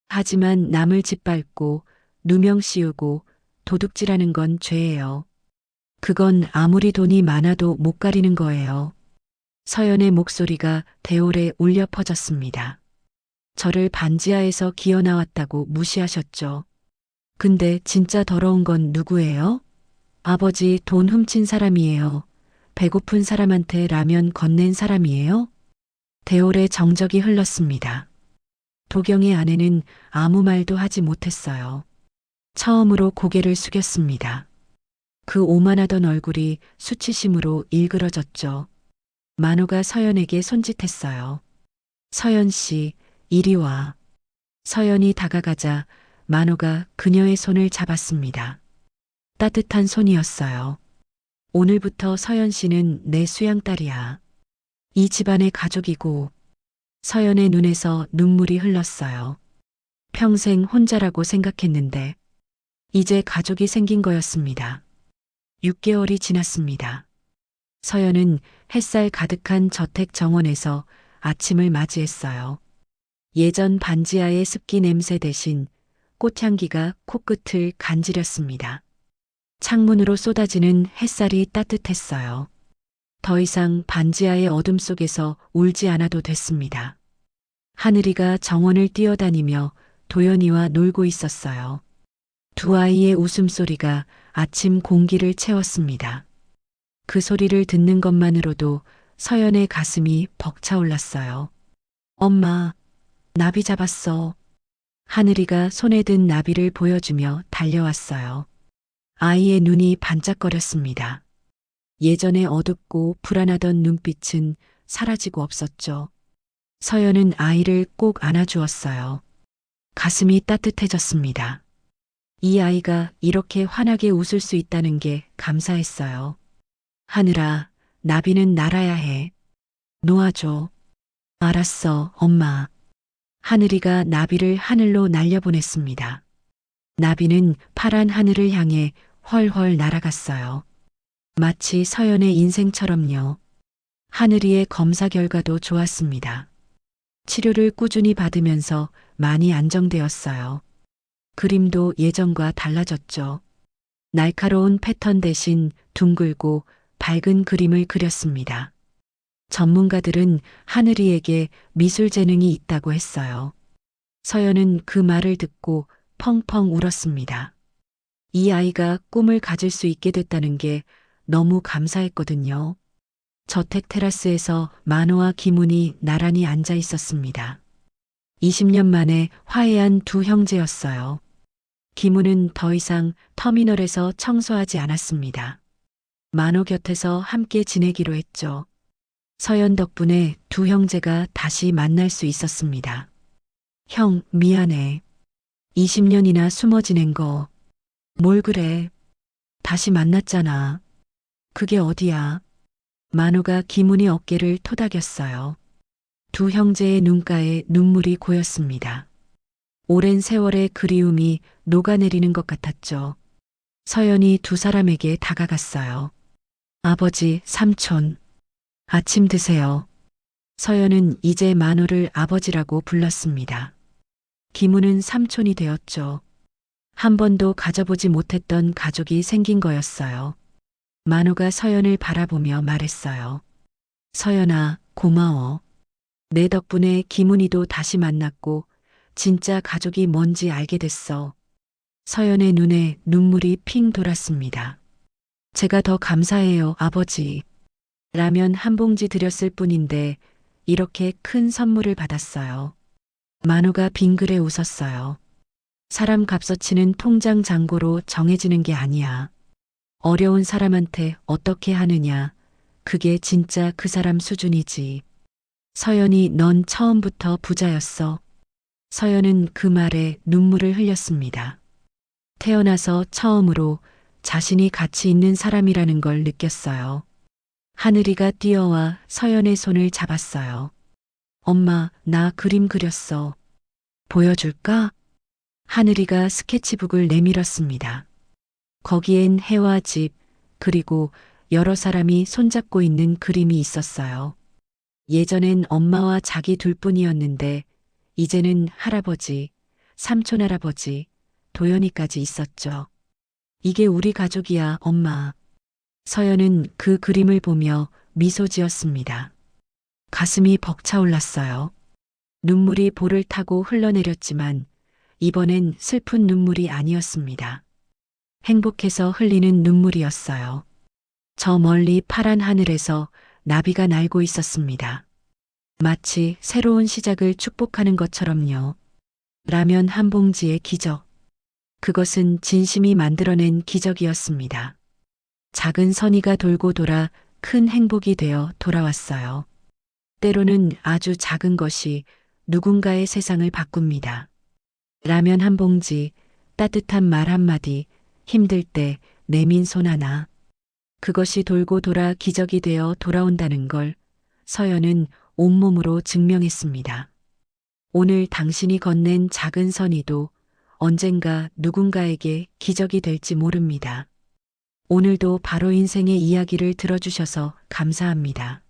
[SPEAKER 1] 하지만 남을 짓밟고 누명 씌우고 도둑질하는 건 죄예요. 그건 아무리 돈이 많아도 못 가리는 거예요. 서연의 목소리가 대홀에 울려 퍼졌습니다. 저를 반지하에서 기어 나왔다고 무시하셨죠. 근데 진짜 더러운 건 누구예요? 아버지 돈 훔친 사람이에요. 배고픈 사람한테 라면 건넨 사람이에요? 대홀의 정적이 흘렀습니다. 도경의 아내는 아무 말도 하지 못했어요. 처음으로 고개를 숙였습니다. 그 오만하던 얼굴이 수치심으로 일그러졌죠. 만호가 서연에게 손짓했어요. 서연 씨, 이리 와. 서연이 다가가자 만호가 그녀의 손을 잡았습니다. 따뜻한 손이었어요. 오늘부터 서연 씨는 내 수양딸이야. 이 집안의 가족이고. 서연의 눈에서 눈물이 흘렀어요. 평생 혼자라고 생각했는데 이제 가족이 생긴 거였습니다. 6개월이 지났습니다. 서연은 햇살 가득한 저택 정원에서 아침을 맞이했어요. 예전 반지하의 습기 냄새 대신 꽃향기가 코끝을 간지렸습니다. 창문으로 쏟아지는 햇살이 따뜻했어요. 더 이상 반지하의 어둠 속에서 울지 않아도 됐습니다. 하늘이가 정원을 뛰어다니며 도연이와 놀고 있었어요. 두 아이의 웃음소리가 아침 공기를 채웠습니다. 그 소리를 듣는 것만으로도 서연의 가슴이 벅차올랐어요. 엄마, 나비 잡았어. 하늘이가 손에 든 나비를 보여주며 달려왔어요. 아이의 눈이 반짝거렸습니다. 예전에 어둡고 불안하던 눈빛은 사라지고 없었죠. 서연은 아이를 꼭 안아주었어요. 가슴이 따뜻해졌습니다. 이 아이가 이렇게 환하게 웃을 수 있다는 게 감사했어요. 하늘아, 나비는 날아야 해. 놓아줘. 알았어, 엄마. 하늘이가 나비를 하늘로 날려보냈습니다. 나비는 파란 하늘을 향해 훨훨 날아갔어요. 마치 서연의 인생처럼요. 하늘이의 검사 결과도 좋았습니다. 치료를 꾸준히 받으면서 많이 안정되었어요. 그림도 예전과 달라졌죠. 날카로운 패턴 대신 둥글고 밝은 그림을 그렸습니다. 전문가들은 하늘이에게 미술 재능이 있다고 했어요. 서연은 그 말을 듣고 펑펑 울었습니다. 이 아이가 꿈을 가질 수 있게 됐다는 게 너무 감사했거든요. 저택 테라스에서 만호와 김훈이 나란히 앉아 있었습니다. 20년 만에 화해한 두 형제였어요. 김훈은 더 이상 터미널에서 청소하지 않았습니다. 만호 곁에서 함께 지내기로 했죠. 서연 덕분에 두 형제가 다시 만날 수 있었습니다. 형, 미안해. 20년이나 숨어 지낸 거. 뭘 그래. 다시 만났잖아. 그게 어디야. 만호가 김훈이 어깨를 토닥였어요. 두 형제의 눈가에 눈물이 고였습니다. 오랜 세월의 그리움이 녹아내리는 것 같았죠. 서연이 두 사람에게 다가갔어요. 아버지, 삼촌. 아침 드세요. 서연은 이제 만호를 아버지라고 불렀습니다. 김훈은 삼촌이 되었죠. 한 번도 가져보지 못했던 가족이 생긴 거였어요. 만호가 서연을 바라보며 말했어요. 서연아, 고마워. 내 덕분에 김훈이도 다시 만났고 진짜 가족이 뭔지 알게 됐어. 서연의 눈에 눈물이 핑 돌았습니다. 제가 더 감사해요, 아버지. 라면 한 봉지 드렸을 뿐인데 이렇게 큰 선물을 받았어요. 만호가 빙그레 웃었어요. 사람 값어치는 통장 잔고로 정해지는 게 아니야. 어려운 사람한테 어떻게 하느냐. 그게 진짜 그 사람 수준이지. 서연이 넌 처음부터 부자였어. 서연은 그 말에 눈물을 흘렸습니다. 태어나서 처음으로 자신이 가치 있는 사람이라는 걸 느꼈어요. 하늘이가 뛰어와 서연의 손을 잡았어요. 엄마, 나 그림 그렸어. 보여줄까? 하늘이가 스케치북을 내밀었습니다. 거기엔 해와 집, 그리고 여러 사람이 손잡고 있는 그림이 있었어요. 예전엔 엄마와 자기 둘뿐이었는데 이제는 할아버지, 삼촌 할아버지, 도연이까지 있었죠. 이게 우리 가족이야, 엄마. 서연은 그 그림을 보며 미소 지었습니다. 가슴이 벅차올랐어요. 눈물이 볼을 타고 흘러내렸지만 이번엔 슬픈 눈물이 아니었습니다. 행복해서 흘리는 눈물이었어요. 저 멀리 파란 하늘에서 나비가 날고 있었습니다. 마치 새로운 시작을 축복하는 것처럼요. 라면 한 봉지의 기적. 그것은 진심이 만들어낸 기적이었습니다. 작은 선의가 돌고 돌아 큰 행복이 되어 돌아왔어요. 때로는 아주 작은 것이 누군가의 세상을 바꿉니다. 라면 한 봉지, 따뜻한 말 한마디, 힘들 때 내민 손 하나. 그것이 돌고 돌아 기적이 되어 돌아온다는 걸 서연은 온몸으로 증명했습니다. 오늘 당신이 건넨 작은 선의도 언젠가 누군가에게 기적이 될지 모릅니다. 오늘도 바로 인생의 이야기를 들어주셔서 감사합니다.